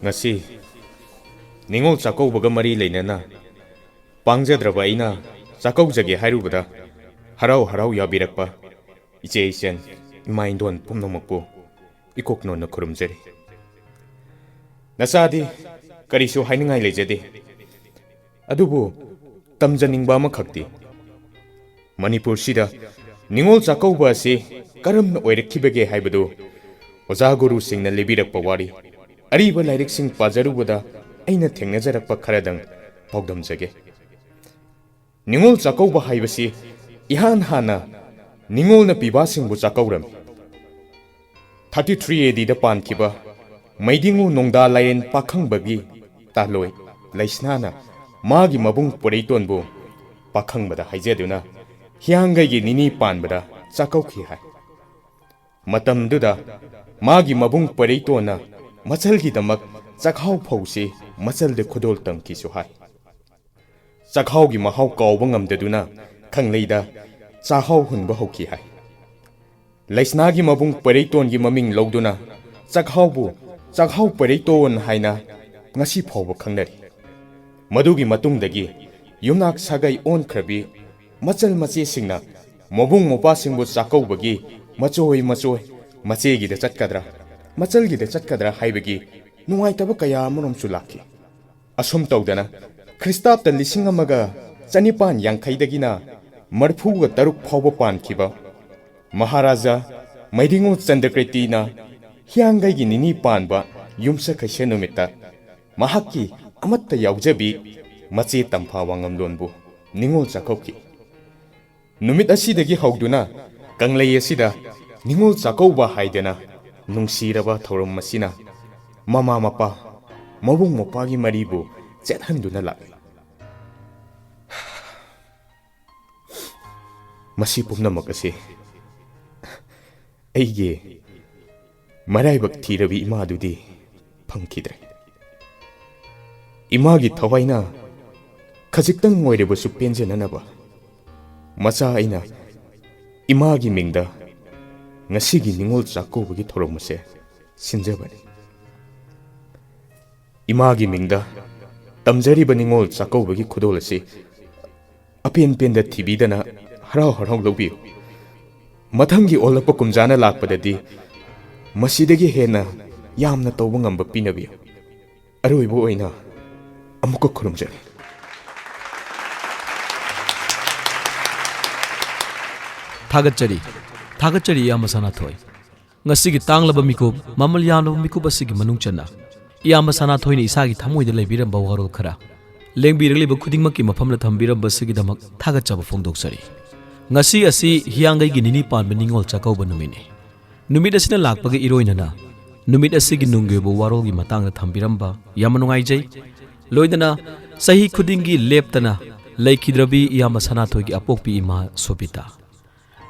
ngasi ningol chakau baga mari leinana pangjadraba aina chakau jage hairubada harau harau yabirakpa iche isen imaindon pumnamakpu ikokno na khurumjari nasadi karisu hainingai lejade adubu tamjaningba ma khakti manipur sida ningol chakau ba si karamna oirekhibage haibadu oja guru singna lebirakpa wari ariba lairik sing pajarubada aina thengnajarakpa kharadang pawdamjage ningol chakau ba haibasi ihan hana ningol na piba singbu chakauram 33 AD da pankiba maidingu nongda layen pakhang bagi taloi laisnana magi mabung poreitonbu pakhang bada haijaduna hiangai gi nini panbada chakau khi hai matam duda magi mabung poreitona machal gi damak chakhau phausi machal de khudol tang ki su hai chakhau gi mahau kawba ngamdaduna khangleida chahau hunba hoki hai laisna gi mabung poreiton gi maming logduna chakhau poreiton haina ngasi phawba khangnari madugi matungdagi yumnak sagai on khrabi machal mache singna mabung mopa singbu chakau bagi machoi mache gi da chatkadra machal gi da chatkadra haibagi nungai taba kaya amorom sulaki asum tawdana Christap ta lising amaga chanipan yangkhai dagina marphu ga taruk phawba pan kiba Maharaja Maidingo Chandrakriti na hiangai gi nini panba yumsa khaise numita mahaki amatta yaujabi mache tampha wangam lonbu ningol chakauki numit asidagi hauduna kanglei asida ningol chakauba haidena nungsiraba thorum masina mama mapa mabung mopagi maribu chethanduna la masi pumna makase aige maraibak thirabi ima dudi phangkidre imagi thawaina khajiktang moireba su penjananaba macha aina imagi mingda ngasigi ningol chakobagi thoromase sinjabani imagi mingda tamjariba ningol chakobagi khudolasi apen penda thibidana harau harau lobi mathanggi olapa kumjana lakpadadi masidagi hena yamna tawba ngamba pinabi aroibo oina amuka khurumjari Thagachari Yamasana Thoi. Ngasigi tanglaba mikub, mamal yano mikub asigi manungchana. Yamasana Thoi ni isagi thamoi de lebiram bawarol khara. Lengbirali ba khudingmak ki mafamla thambiram basigi damak thagachaba phongdoksari. Ngasi asi hiangai gi nini panba ningol chakau ba numini. Numit asina lakpaga iroinana. Numit asigi nungge bo warol gi matang na thambiram ba yamanungai jai. Loidana sahi khudingi leptana laikhidrabi Yamasana Thoi gi apokpi ima Sobita.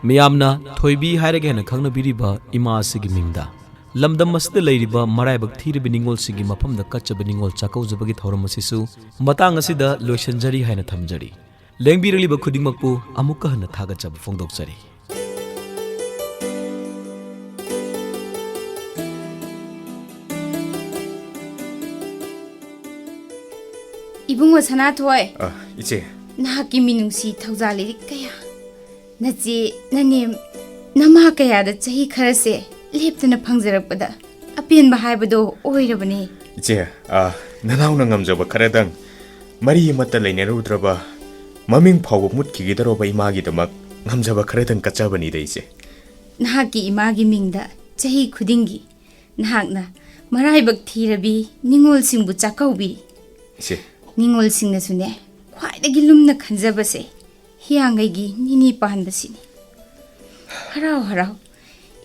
Miyamna thoibi hairage hena khangna biriba ima asigi mingda lamdam masda leiriba maraibak thiribi ningol sigi mafamda kachaba ningol chakau jabagi thoram asisu matang asida loisanjari haina thamjari lengbiraliba khudingmakpu amukka hana thagachaba phongdokjari Ibungo Sana Thoi iche nahaki minungsi thaujali kaya Naji nanim nama kaya da chahi kharase leptana phangjarappada apen bahai bado oirabani iche nanaw na ngamjaba kharadang mari mata leinerudraba maming phawba mutkigidaroba imagi damak ngamjaba kharadang kachabani deise nahaki imagi mingda chahi khudingi nahakna maraibak thirabi ningol singbu chakaubi iche ningol singna sune khwaidagi lumna khanjabase hiangai gi nini pahanbasini harau harau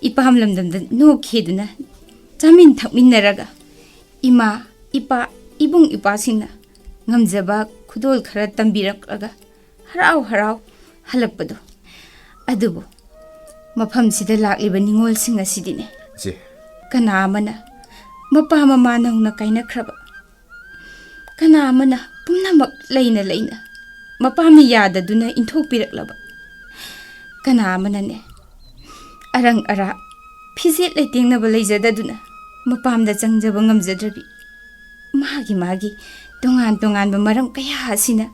ipam lamdamda no kheduna chamin thakminnaraga ima ipa ibung ipa singna ngamjaba khudol khara tambirakraga harau harau halakpado adubu mafam sida lakliba ningol singa sidine je kana amana mapa mama nangna kaina khraba kana amana pumnamak leina mapamni yadaduna inthokpiraklaba kana amanane arang ara phizet leitingnaba leijadaduna mapamda changjaba ngamjadrabi ꯃꯥꯒꯤ ꯇꯣꯉꯥꯟꯕ ꯃꯔꯝ ꯀꯌꯥ ꯑꯁꯤꯅ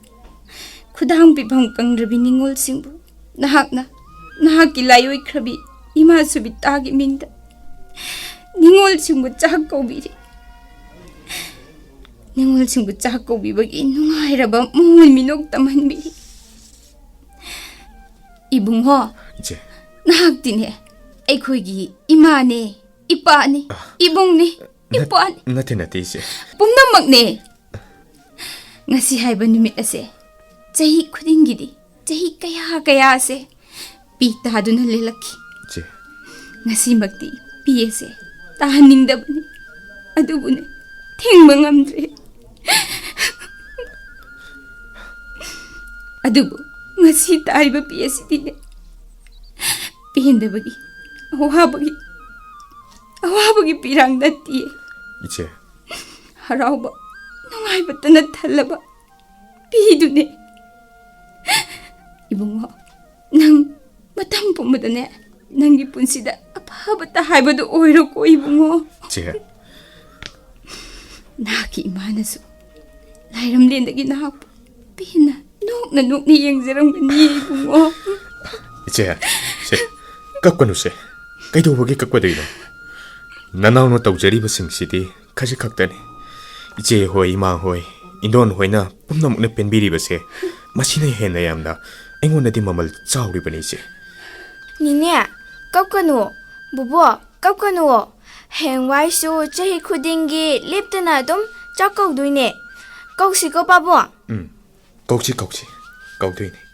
ꯈꯨꯗꯥꯡ ꯄꯤꯐꯝ ꯀꯪꯗ꯭ꯔꯕꯤ ꯅꯤꯡꯉꯣꯜꯁꯤꯡꯕꯨ ꯅꯍꯥꯛꯀꯤ ꯂꯥꯏꯑꯣꯏꯈ꯭ꯔꯕꯤ ꯏꯃꯥ ꯁꯨꯕꯤꯇꯥꯒꯤ ꯃꯤꯡꯗ ꯅꯤꯡꯉꯣꯜꯁꯤꯡꯕꯨ ꯆꯥꯛ ꯀꯧꯕꯤꯔꯤ. ꯅꯤꯡꯉꯣꯜꯁꯤꯡꯕꯨ ꯆꯥꯛ ꯀꯧꯕꯤꯕꯒꯤ ꯅꯨꯡꯉꯥꯏꯔꯕ ꯃꯣꯏ ꯃꯤꯅꯣꯛ ꯇꯝꯍꯟꯕꯤꯔꯤ. 이붕호, 이제 나학디네. 아이코이기 이마네, 이빠네, 이봉네, 이빠네. 나한테 이제 뽕남막네. ngasi haiba numit ase. Jahi khudingidi, jahi kaya ase. Pita haduna lelaki. 이제 ngasi magdi piyese. Tahaningdabani. Adubune. Tingma ngamdre. Adubu. ngasi taiba piyesi dine. Pihindabagi. Awabagi pirang datiye. 이제 Harauba. Nungayba na talaba. Pihidune. Ibungo. Nang matampo mo dane. Nang ipunsida. Apahaba tahayba do oiro ko ibungo. 이제 Naki imanaso. Lairam lindagi na hapo. Pihina. Nuk ni yang zirang bani ibungo. 이제 깎아놓으세. 그이도보기 깎아도이노. 나나오노 떡저리버싱시디 가지각다네. 이제 호이 이마호이 인돈 호이나 뿜나묵나 뺀비리버세. 마시네 해나야암나 앵원나디 마말 짜우리버니지. 니네 깎아놓어. 부부 깎아놓어. 행와이수 제히 쿠딩기 립드나 좀 짝깎도이네. 깎시고 바보. 꺾지 꺾도이네.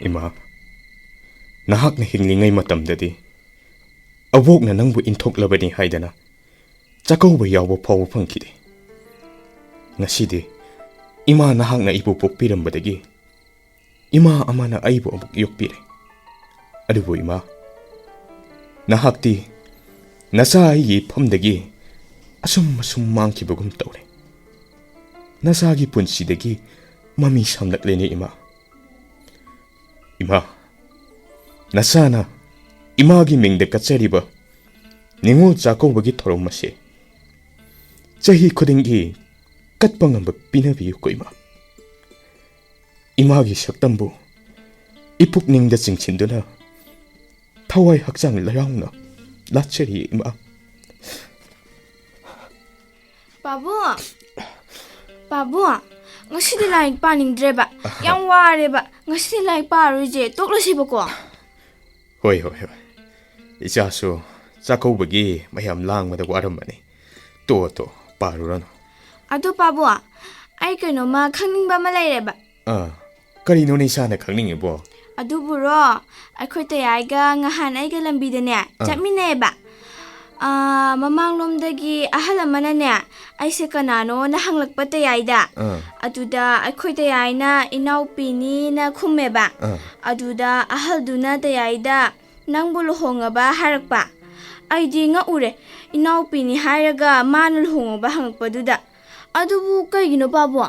이마, 나학나 힝링의 마땀다디 어복나 낭부 인톡러버니 하이다나 짜까우바 야우바 파워 펑키디 나시디 이마 나학나 이부 복비람바다기 이마 아마나 아이부 어복 욕비래 아르부 이마 나학디 나사아이기 펌다기 아숨 망키버금 떠오래 나사아기 분시다기 마미 삼락레니 이마 나사나 이마기 밍데 까짜리바 닝오 짜코버기 토롬마시 자히 코딩기 갓방한바 비나비유고 이마기 석담부 이푹닝데 징친두나 타와이 학장을 라야우나 라체리 이마 바보 ngasi lain paning dreba yang wareba ngasi lain paruje toklosibako 호이 이자수 짜코버기 마얌 랑마다 와름바니 또 빠루라노 adu babu ai kainoma khangning ba ma laireba करिनो निसाना खंगनिंगेबो aduburo akhoi tayaiga ngahan aiga lambidane chapmineba mamanglomdagi ahalamana ne aise kanano na hanglakpa tayaida aduda akhoi tayaina inaupini na khumeba aduda ahalduna tayaida nangbul hongaba harakpa aidi nga ure inaupini haraga manul hongaba hangpaduda adubu kaigino babu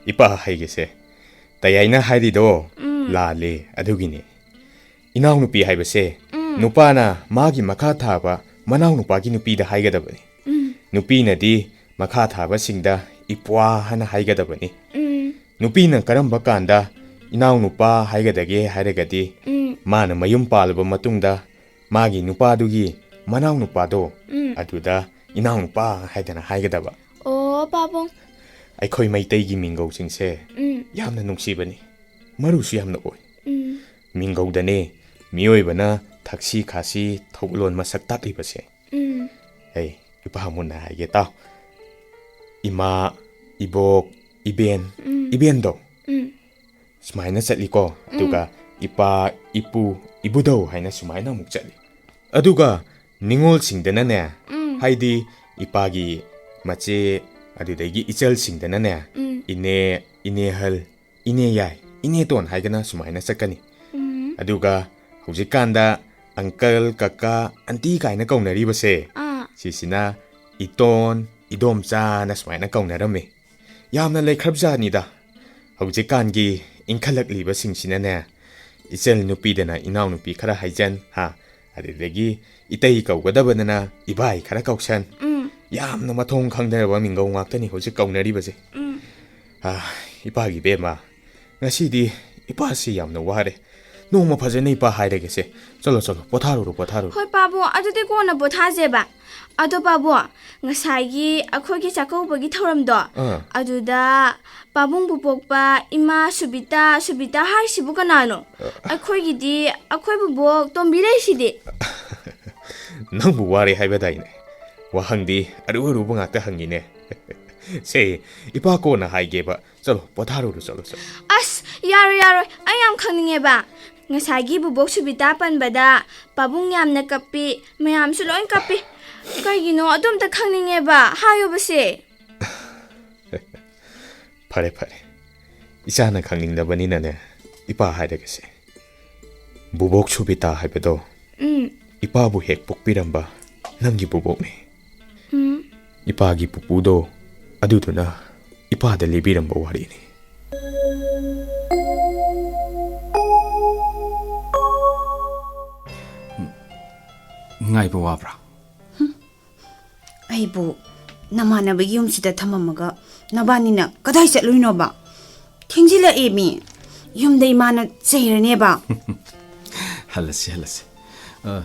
이빠 하이게세 다야이나 하이디도 라레 아두기니 이나우 누피 하이베세 누파나 마기 마카 타바 마나우 누파기 누피다 하이게다버니 누피나디 마카 타바 싱다 이쁘아 하나 하이게다버니 누피나 까람바 칸다 이나우 누파 하이게다게 하이레가디 마나 마윰 팔바 마퉁다 마기 누파두기 마나우 누파도 아두다 이나우 누파 하이다나 하이게다바 오 바봉 ꯑꯩꯈꯣꯏ ꯃꯩꯇꯩꯒꯤ ꯃꯤꯡꯒꯧꯁꯤꯡꯁꯦ ꯌꯥꯝꯅ ꯅꯨꯡꯁꯤꯕꯅꯤ ꯃꯔꯨꯁꯨ ꯌꯥꯝꯅ ꯑꯣꯏ ꯃꯤꯡꯒꯧꯗꯅꯦ ꯃꯤꯑꯣꯏꯕꯅ ꯊꯛꯁꯤ ꯈꯥꯁꯤ ꯊꯧꯒꯂꯣꯟ ꯃꯁꯛ ꯇꯥꯛꯂꯤꯕꯁꯦ ꯑꯩ ꯏꯄꯥ ꯃꯨꯟꯅ ꯍꯥꯏꯒꯦ ꯇꯥꯎ ꯏꯃꯥ 이복 이벤도 ꯁꯨꯃꯥꯏꯅ ꯆꯠꯂꯤꯀꯣ ꯑꯗꯨꯒ 이빠 이뿌 이부도 하이나 수마이나 ꯑꯃꯨꯛ ꯆꯠꯂꯤ ꯑꯗꯨꯒ ꯅꯤꯡꯉꯣꯜꯁꯤꯡꯗꯅꯅꯦ ꯍꯥꯏꯗꯤ 이빠ꯒꯤ ꯃꯆꯦ ꯑꯗꯨꯗꯒꯤ ꯏꯆꯜꯁꯤꯡꯗꯅꯅꯦ ꯏꯅꯦ ꯏꯅꯦꯍꯜ ꯏꯅꯦꯌꯥꯏ ꯏꯅꯦꯇꯣꯟ ꯍꯥꯏꯒꯅ ꯁꯨꯃꯥꯏꯅ ꯆꯠꯀꯅꯤ ꯑꯗꯨꯒ ꯍꯧꯖꯤꯛꯀꯥꯟꯗ ꯑꯪꯀꯜ ꯀꯀꯥ ꯑꯟꯇꯤ ꯀꯥꯏꯅ ꯀꯧꯅꯔꯤꯕꯁꯦ ꯁꯤꯁꯤꯅ ꯏꯇꯣꯟ 이돔짜나 수마이나 ꯀꯧꯅꯔꯝꯃꯤ ꯌꯥꯝꯅ ꯂꯩꯈ꯭ꯔꯕꯖꯥꯠꯅꯤꯗ ꯍꯧꯖꯤꯛꯀꯥꯟꯒꯤ ꯏꯟꯈꯠꯂꯛꯂꯤꯕꯁꯤꯡꯁꯤꯅꯅꯦ 이철 누피데나 이나우 누피 카라 하이젠 하 아디데기 이때이 까우가다바나 이바이 카라 까우산 얌나 마통 강데바 민가우 ꯉꯥꯛꯇꯅꯤ ꯍꯧꯖꯤꯛ ꯀꯧꯅꯔꯤꯕꯁꯦ 이바기 베마 ngasidi 이바시 얌나 와레 노마 파제네 이바 하이레게세 ꯆꯠꯂꯣ ꯄꯣꯊꯥꯔꯨꯔꯣ ꯍꯣꯏ ꯄꯥꯕꯨ ꯑꯗꯨꯗꯤ ꯀꯣꯟꯅ ꯄꯣꯊꯥꯖꯦꯕ ꯑꯗꯣ ꯄꯥꯕꯨ ꯉꯁꯥꯏꯒꯤ ꯑꯩꯈꯣꯏꯒꯤ ꯆꯥꯛꯀꯧꯕꯒꯤ ꯊꯧꯔꯝꯗꯣ ꯑꯗꯨꯗ ꯄꯥꯕꯨꯡꯕꯨ ꯄꯣꯛꯄ ꯏꯃꯥ ꯁꯨꯕꯤꯇꯥ ꯍꯥꯏꯁꯤꯕꯨ ꯀꯅꯥꯅꯣ ꯑꯩꯈꯣꯏꯒꯤꯗꯤ ꯑꯩꯈꯣꯏ ꯕꯨꯕꯣꯛ ꯇꯣꯝꯕꯤꯔꯩꯁꯤꯗꯤ ꯅꯪꯕꯨ ꯋꯥꯔꯦ ꯍꯥꯏꯕꯗꯥꯏꯅꯦ ꯋꯥꯍꯪꯗꯤ ꯑꯔꯨꯕ ꯉꯥꯛꯇ ꯍꯪꯉꯤꯅꯦ ꯁꯦ ꯏꯄꯥ ꯀꯣꯟꯅ ꯍꯥꯏꯒꯦꯕ ꯆꯠꯂꯣ ꯄꯣꯊꯥꯔꯨꯔꯣ ꯆꯠꯂꯣ ꯑꯁ ꯌꯥꯔꯣꯏ ꯑꯩ ꯌꯥꯝ ꯈꯪꯅꯤꯡꯉꯦꯕ ngасagi bubok subita panbada pabung yamna kappi mayam su loin kappi kaigino adumta khangninge ba hayo base phare isana khangningnabani nane ipa haidagase bubok subita haibado ipa bu hek pokpiramba nangi bubok ne ipa gi pupudo aduduna ipa da lebiramba wari ne ngaiba wabra aibu namanabagi yumsida thamamaga nabanina kadai chatluino ba thengjila emi yumda imana chairane ba halasi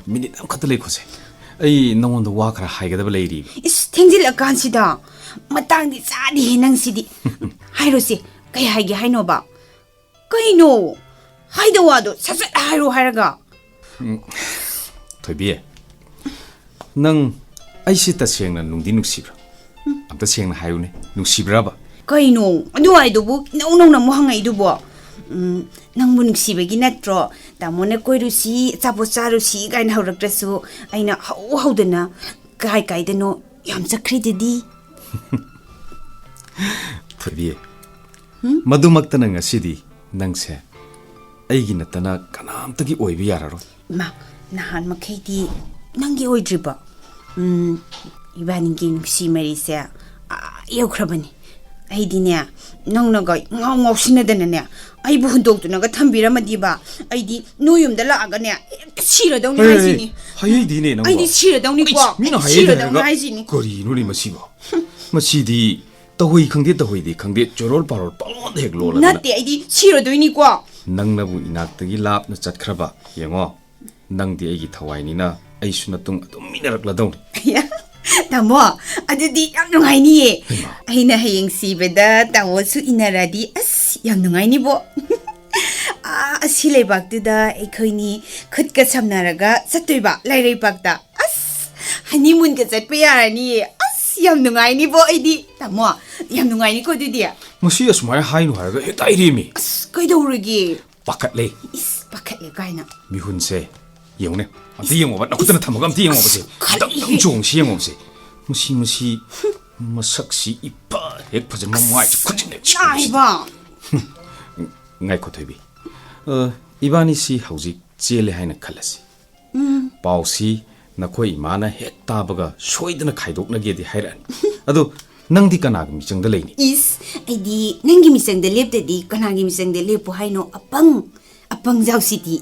minute am khatale khose ai nongonda wa khara haigada leiri is thengjila kansida matangdi chadi nangsidi hairosi kai haige haino ba kaino haida wado sasat hairo haraga thoibi nang aisi tasengna nungdi nuksibra amta sengna hayune nuksibraba kaino adu aidubu nau na mohangai dubo nangbu nuksibagi natro tamone koirusi chapocharusi gain hauraktrasu aina haudana kai dano yam chakrididi thoibi madumaktana ngasidi nangse aigi natana kanamtagi oibi yararo ma nahan makhaidi nangi oidriba ibaningi nuksi marise yaukrabani aidine nangnaga ngausinadana ne aibu hundoktunaga thambiramadiba aidi noyumda laaga ne siradawni haisini hayidine nang aidi siradawni ko mina siradawni haisini kori nuri masiba masidi tahoi khangde chorol parol palon hek lola natte aidi siradoini ko nangnabu inaktagi lapna chatkraba yengo nangdi aigi thawainina aisuna tung adum minarakladawni tamo adudi yam nungaini ye aina hayeng sibeda tawo su inaradi as yam nungaini bo asile baktuda ekhoini khudka samnaraga sattoiba lairei bakta as honeymoon ka chatpa yarani as yam nungaini bo aidi tamo yam nungaini ko dudi masi asmai hainu haraga etairimi as kaidawrigi pakatle is pakatle kaina mihunse yeउने amti yengo ba nakutana thamaga amti yengo base dang chong si yengo base musi masaksi ipa hek phajan mamwai khujine aiba ngai ko thoibi ibani si hauji chele haina khalasi pausi nakhoi imana hek tabaga soidana khaidokna ge di hairani ado nangdi kanag mi changda leini is aidi nangi mi changda leptedi kanagi mi changda lepo haino apang jau city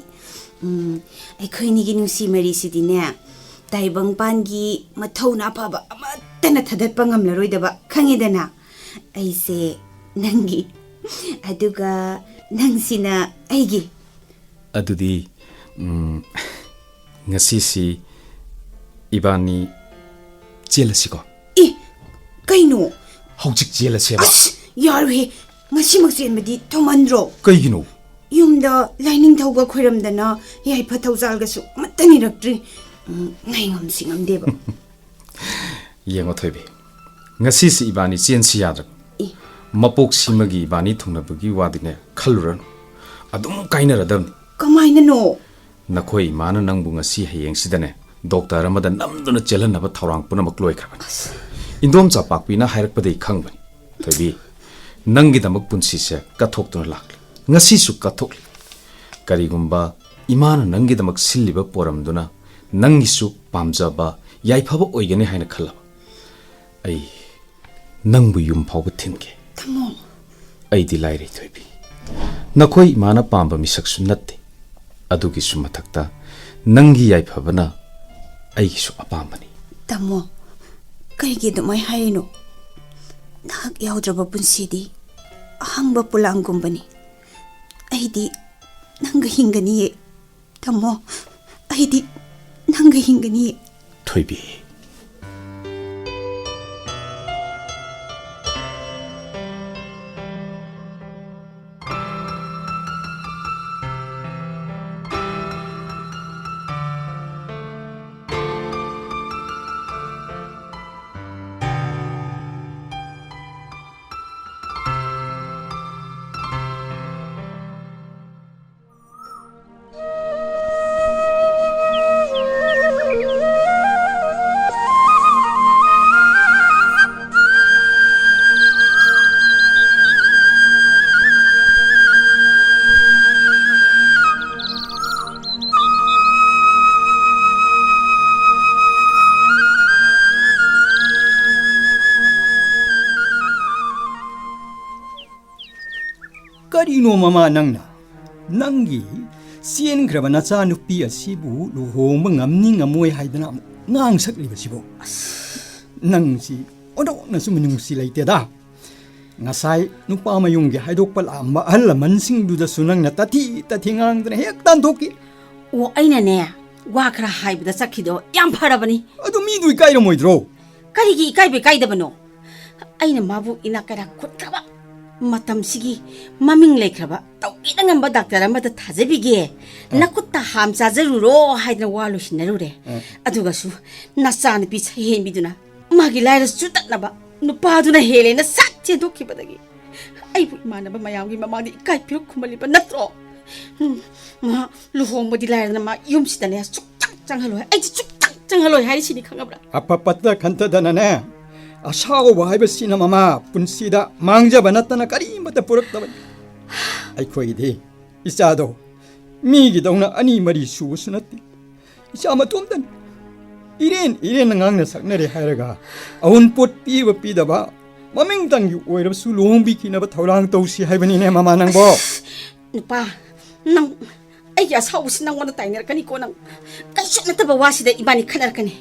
ꯑꯩꯈꯣꯏꯅꯤꯒꯤ ꯅꯨꯡꯁꯤ ꯃꯔꯤꯁꯤꯗꯤꯅꯦ ꯇꯥꯏꯕꯪꯄꯥꯟꯒꯤ ꯃꯊꯧꯅꯥ ꯐꯕ ꯑꯃꯠꯇꯅ ꯊꯥꯗꯠꯄ ꯉꯝꯂꯔꯣꯏꯗꯕ ꯈꯪꯉꯦꯗꯅ ꯑꯩꯁꯦ ꯅꯪꯒꯤ ꯑꯗꯨꯒ ꯅꯪꯁꯤꯅ ꯑꯩꯒꯤ ꯑꯗꯨꯗꯤ ꯉꯁꯤꯁꯤ ꯏꯕꯥꯅꯤ ꯆꯦꯜꯂꯁꯤꯀꯣ ꯏ ꯀꯩꯅꯣ ꯍꯧꯖꯤꯛ ꯆꯦꯜꯂꯁꯦꯕ ꯑꯁ ꯌꯥꯔꯣꯏꯍꯦ ꯉꯁꯤꯃꯛ ꯆꯦꯟꯕꯗꯤ ꯊꯧꯃꯟꯗ꯭ꯔꯣ ꯀꯩꯒꯤꯅꯣ ꯌꯨꯝꯗ ꯂꯥꯏꯅꯤꯡ ꯊꯧꯒ ꯈꯣꯏꯔꯝꯗꯅ ꯌꯥꯏꯐ ꯊꯧꯖꯥꯜꯒꯁꯨ ꯑꯃꯠꯇ ꯅꯤꯔꯛꯇ꯭ꯔꯤ ꯉꯥꯏ ꯉꯝꯁꯤ ꯉꯝꯗꯦꯕ ꯌꯦꯡꯉꯣ ꯊꯣꯏꯕꯤ ꯉꯁꯤꯁꯤ ꯏꯕꯥꯅꯤ ꯆꯦꯟꯁꯤ ꯌꯥꯗ꯭ꯔꯕ ꯃꯄꯣꯛꯁꯤꯃꯒꯤ ꯏꯕꯥꯅꯤ ꯊꯨꯡꯅꯕꯒꯤ ꯋꯥꯗꯤꯅꯦ ꯈꯜꯂꯨꯔꯅꯨ ꯑꯗꯨꯝ ꯀꯥꯏꯅꯔꯗꯕꯅꯤ ꯀꯃꯥꯏꯅꯅꯣ ꯅꯈꯣꯏ ꯏꯃꯥꯅ ꯅꯪꯕు ꯉꯁꯤ ꯍꯌꯦꯡꯁꯤꯗꯅꯦ ꯗꯣꯛꯇꯔ ꯑꯃꯗ ꯅꯝꯗꯨꯅ ꯆꯦꯜꯍꯟꯅꯕ ꯊꯧꯔꯥꯡ ꯄꯨꯝꯅꯃꯛ ꯂꯣꯏꯈ꯭ꯔꯕꯅꯤ ꯏꯟꯗꯣꯝꯆꯥ ꯄꯥꯛꯄꯤꯅ ꯍꯥꯏꯔꯛꯄꯗꯒꯤ ꯈꯪꯕꯅꯤ ꯊꯣꯏꯕꯤ ꯅꯪꯒꯤꯗꯃꯛ ꯄꯨꯟꯁꯤꯁꯦ ꯀꯠꯊꯣꯛꯇꯨꯅ ꯂꯥꯛꯂꯤ ngasisu kathokli karigumba इमाना नंगीदमक सिल्लिबा पोरमदुना नंगिसु पामजाबा याइफाबा ओइगने हाइना खल्ला आई नंगबु युम फावबा थिनके तमो अइदि लाइरे थोइबी नखोइ इमाना पामबा मिसकसु नत्ते अदुगिसु मथक्ता नंगी याइफाबना अइगिसु अपामबनी तमो करिगे दुमै हाइनो नाक याउद्रबा पुन्सिदी अहंबा पुलांगुम्बनी अइदि नंग हिंगनी तमो अइदि नंग हिंगनी थोइबी करिनो ममा नंगना नंगी सियनग्रब नचा नुपी असिबु लुहोंब ngamni ngamoi haidana ngang sakliबसिबो नंगसी ओदोनसु मिनुंगसी लेतेदा ngasai nupa mayunggi haidokpa lamba ahalamanसिंग दुदसु नंगना तथि तथिंगांगदना हेक तानथोकी ओ अइना ने वा खरा हाइबदा सखिदो याम फरबनी अदु मी दुई काइरो मोइद्रो करिगी इकाइबे काइदबनो अइना माबु इना करा खुटखबा मतमसिगी ममिंग लेखरबा तौकिदा ngamba डाक्टर अमदा थाजेबिगे नकुत्ता हाम चाजरुरो हाइदना वालु सिनरुरे अदुगसु नचान पि छहेनबिदुना मागी लाइरस चुतनबा नुपादुना हेलेना साच्चे दोखिबदगी आइबु इमानबा मयामगी ममांगी इकाइ पिरो खुमलिबा नत्रो मा लुहोंबदि लाइरना मा युमसिदने चुकचक चंगहलोय आइ चुकचक चंगहलोय हारिसिनि खंगबरा अपपत्ता खंतदनने असाओ हाइबसिना ममा पुन्सिदा मांगजब नत्तना करिमत पुरक्तबनी अइखोइदि इचादो मीगिदौना अनि मरी सुबसु नत्ति इचा मतोमदन इरेन ngang saknare hairaga awun pot piba pidaba maming tangyu oirabsu lombi kinaba thorang tausi haibani ne mama nangbo nupa nang ai ya sausi nang wana tainer kani ko nang kai shana ba wasida ibani khanar kani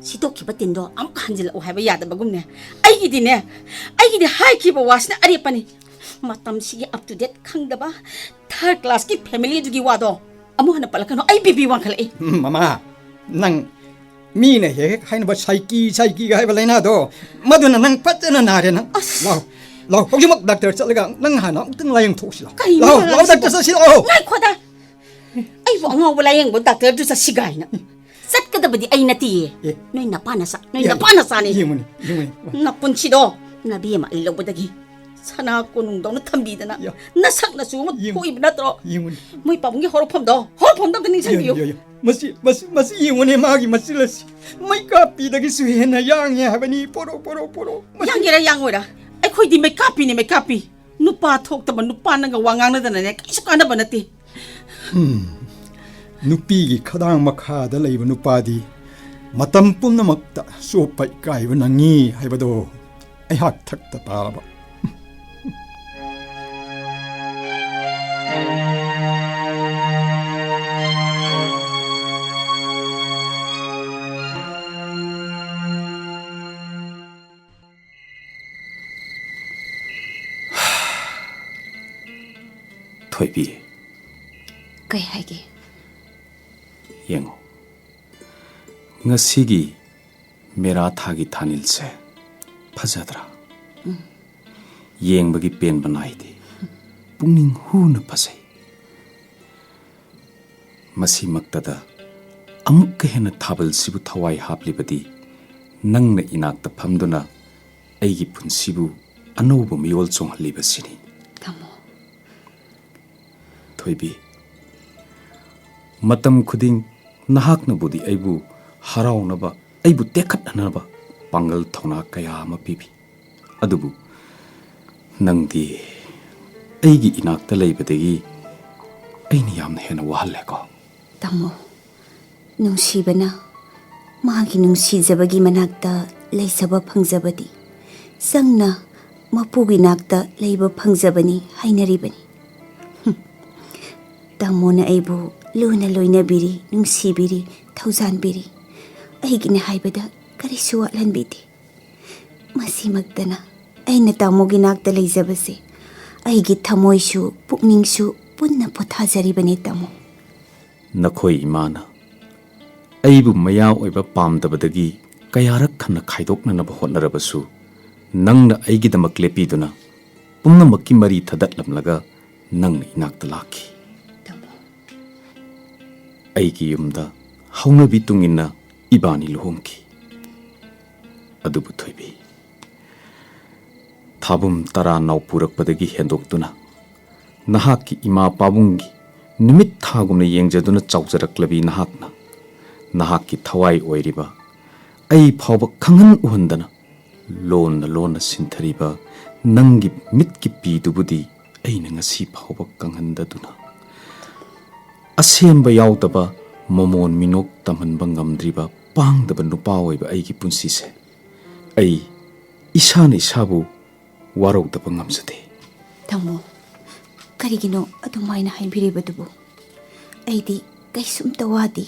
sidoki batindo am khanjil o haiba yada bagumne ai gidi hai ki ba wasna ari pani matam sigi up to date khangdaba third class ki family dugi wado amu hana palakano ai bibi wankhalai mama nang मीने हेक हाइन बा psyche ga हाइबा लाइना दो मदुना नंग पतना नारे नंग लाव होजिमक doctor चलगा नंग हाना उतंग lying थोसी लाव doctor ससी लाव ngai khoda ai bo ngau bala yang bo doctor du sa sigai na sat ka da badi ai nati noi na pana sa ni yimuni na punchi do na bi ma ilo bodagi sana ko nung do na thambi da na sak na su ma koi na tro yimuni moi pa bungi hor phom da ni sang biyo मसी यमुने मागी मसिलसी मै copy दगी सुहेना यांग या हबनी पोरो yang gira yang ora ai khoi di make up ni make up nupa thok ta nupa nang wangang na dana ne kai sakana banati नुपी की खदांग मखा the लेब नुपादी मतम पुनमक्ता सोpai cab नंगी हाइबदो अहाक थक्ता तारबा थोइबी कई हाइगे येंगो ngasiगी मेरा थागी थानिल से फजदरा येंगबगी pen बनाइदे पुंगिंग हुन फसै मसी मक्तदा अमुक हेन थाबल सिबु थवाई हापलिबदी नंगना इनाक्ता फमदुना ऐगी पुनसिबु अनौबो मियोल चोंहलिबसिनी तमो थोइबी मतम खुदिंग नहाकना बुदी आइबु हराउनबा आइबु तेखतनबा पांगल थौना कया अमा पिबी अदुबु नंगदी ऐगी इनाक्ता लैबदगी ꯑꯩꯅ ꯌꯥꯝꯅ ꯍꯦꯟꯅ ꯋꯥꯍꯜꯂꯦꯀꯣ ꯇꯥꯃꯣ ꯅꯨꯡꯁꯤꯕꯅ ꯃꯥꯒꯤ ꯅꯨꯡꯁꯤꯖꯕꯒꯤ ꯃꯅꯥꯛꯇ ꯂꯩꯖꯕ ꯐꯪꯖꯕꯗꯤ ꯆꯪꯅ ꯃꯄꯨꯒꯤ ꯅꯥꯛꯇ ꯂꯩꯕ ꯐꯪꯖꯕꯅꯤ ꯍꯥꯏꯅꯔꯤꯕꯅꯤ ꯇꯥꯃꯣꯅ ꯑꯩꯕꯨ ꯂꯨꯅ ꯂꯣꯏꯅꯕꯤꯔꯤ ꯅꯨꯡꯁꯤꯕꯤꯔꯤ ꯊꯧꯖꯥꯟꯕꯤꯔꯤ ꯑꯩꯒꯤꯅ ꯍꯥꯏꯕꯗ ꯀꯔꯤꯁꯨ ꯋꯥꯠꯍꯟꯕꯤꯗꯦ ꯃꯁꯤꯃꯛꯇꯅ ꯑꯩꯅ ꯇꯥꯃꯣꯒꯤ ꯅꯥꯛꯇ ꯂꯩꯖꯕꯁꯦ ꯑꯩꯒꯤ ꯊꯃꯣꯏꯁꯨ ꯄꯨꯛꯅꯤꯡꯁꯨ ꯄꯨꯟꯅ ꯄꯣꯊꯥꯖꯔꯤꯕꯅꯤ ꯇꯥꯃꯣ ꯅꯈꯣꯏ ꯏꯃꯥꯅ ꯑꯩꯕꯨ ꯃꯌꯥ ꯑꯣꯏꯕ ꯄꯥꯝꯗꯕꯗꯒꯤ ꯀꯌꯥꯔꯛ ꯍꯟꯅ ꯈꯥꯏꯗꯣꯛꯅꯅꯕ ꯍꯣꯠꯅꯔꯕꯁꯨ ꯅꯪꯅ ꯑꯩꯒꯤꯗꯃꯛ ꯂꯦꯞꯄꯤꯗꯨꯅ ꯄꯨꯝꯅꯃꯛꯀꯤ ꯃꯔꯤ ꯊꯗꯠꯂꯝꯂꯒ ꯅꯪꯅ ꯏꯅꯥꯛꯇ ꯂꯥꯛꯈꯤ ꯑꯩꯒꯤ ꯌꯨꯝꯗ ꯍꯧꯅꯕꯤ ꯇꯨꯡꯏꯟꯅ ꯏꯕꯥꯅꯤ ꯂꯨꯍꯣꯡꯈꯤ ꯑꯗꯨꯕꯨ ꯊꯣꯏꯕꯤ ꯊꯥꯕꯨꯝ ꯇꯔꯥ ꯅꯥꯎ ꯄꯨꯔꯛꯄꯗꯒꯤ ꯍꯦꯟꯗꯣꯛꯇꯨꯅ ꯅꯍꯥꯛꯀꯤ ꯏꯃꯥ ꯄꯥꯕꯨꯡꯒꯤ ꯅꯨꯃꯤꯠ ꯊꯥꯒꯨꯝꯅ ꯌꯦꯡꯖꯗꯨꯅ ꯆꯥꯎꯖꯔꯛꯂꯕꯤ ꯅꯍꯥꯛꯅ ꯅꯍꯥꯛꯀꯤ ꯊꯋꯥꯏ ꯑꯣꯏꯔꯤꯕ ꯑꯩ ꯐꯥꯎꯕ ꯈꯪꯍꯟ ꯎꯍꯟꯗꯅ ꯂꯣꯟꯅ ꯂꯣꯟꯅ ꯁꯤꯟꯊꯔꯤꯕ ꯅꯪꯒꯤ ꯃꯤꯠꯀꯤ ꯄꯤꯗꯨꯕꯨꯗꯤ ꯑꯩꯅ ꯉꯁꯤ ꯐꯥꯎꯕ ꯀꯪꯍꯟꯗꯗꯨꯅ ꯑꯁꯦꯝꯕ ꯌꯥꯎꯗꯕ ꯃꯃꯣꯟ ꯃꯤꯅꯣꯛ ꯇꯝꯍꯟꯕ ꯉꯝꯗ꯭ꯔꯤꯕ ꯄꯥꯡꯗꯕ ꯅꯨꯄꯥ ꯑꯣꯏꯕ ꯑꯩꯒꯤ ꯄꯨꯟꯁꯤꯁꯦ ꯑꯩ ꯏꯁꯥꯅ ꯏꯁꯥꯕꯨ ꯋꯥꯔꯧꯗꯕ ꯉꯝꯖꯗꯦ ꯇꯥꯃꯣ ꯀꯔꯤꯒꯤꯅꯣ ꯑꯗꯨꯃꯥꯏꯅ ꯍꯥꯏꯕꯤꯔꯤꯕꯗꯨꯕꯨ ꯑꯩꯗꯤ ꯀꯩꯁꯨꯝꯇ ꯋꯥꯗꯦ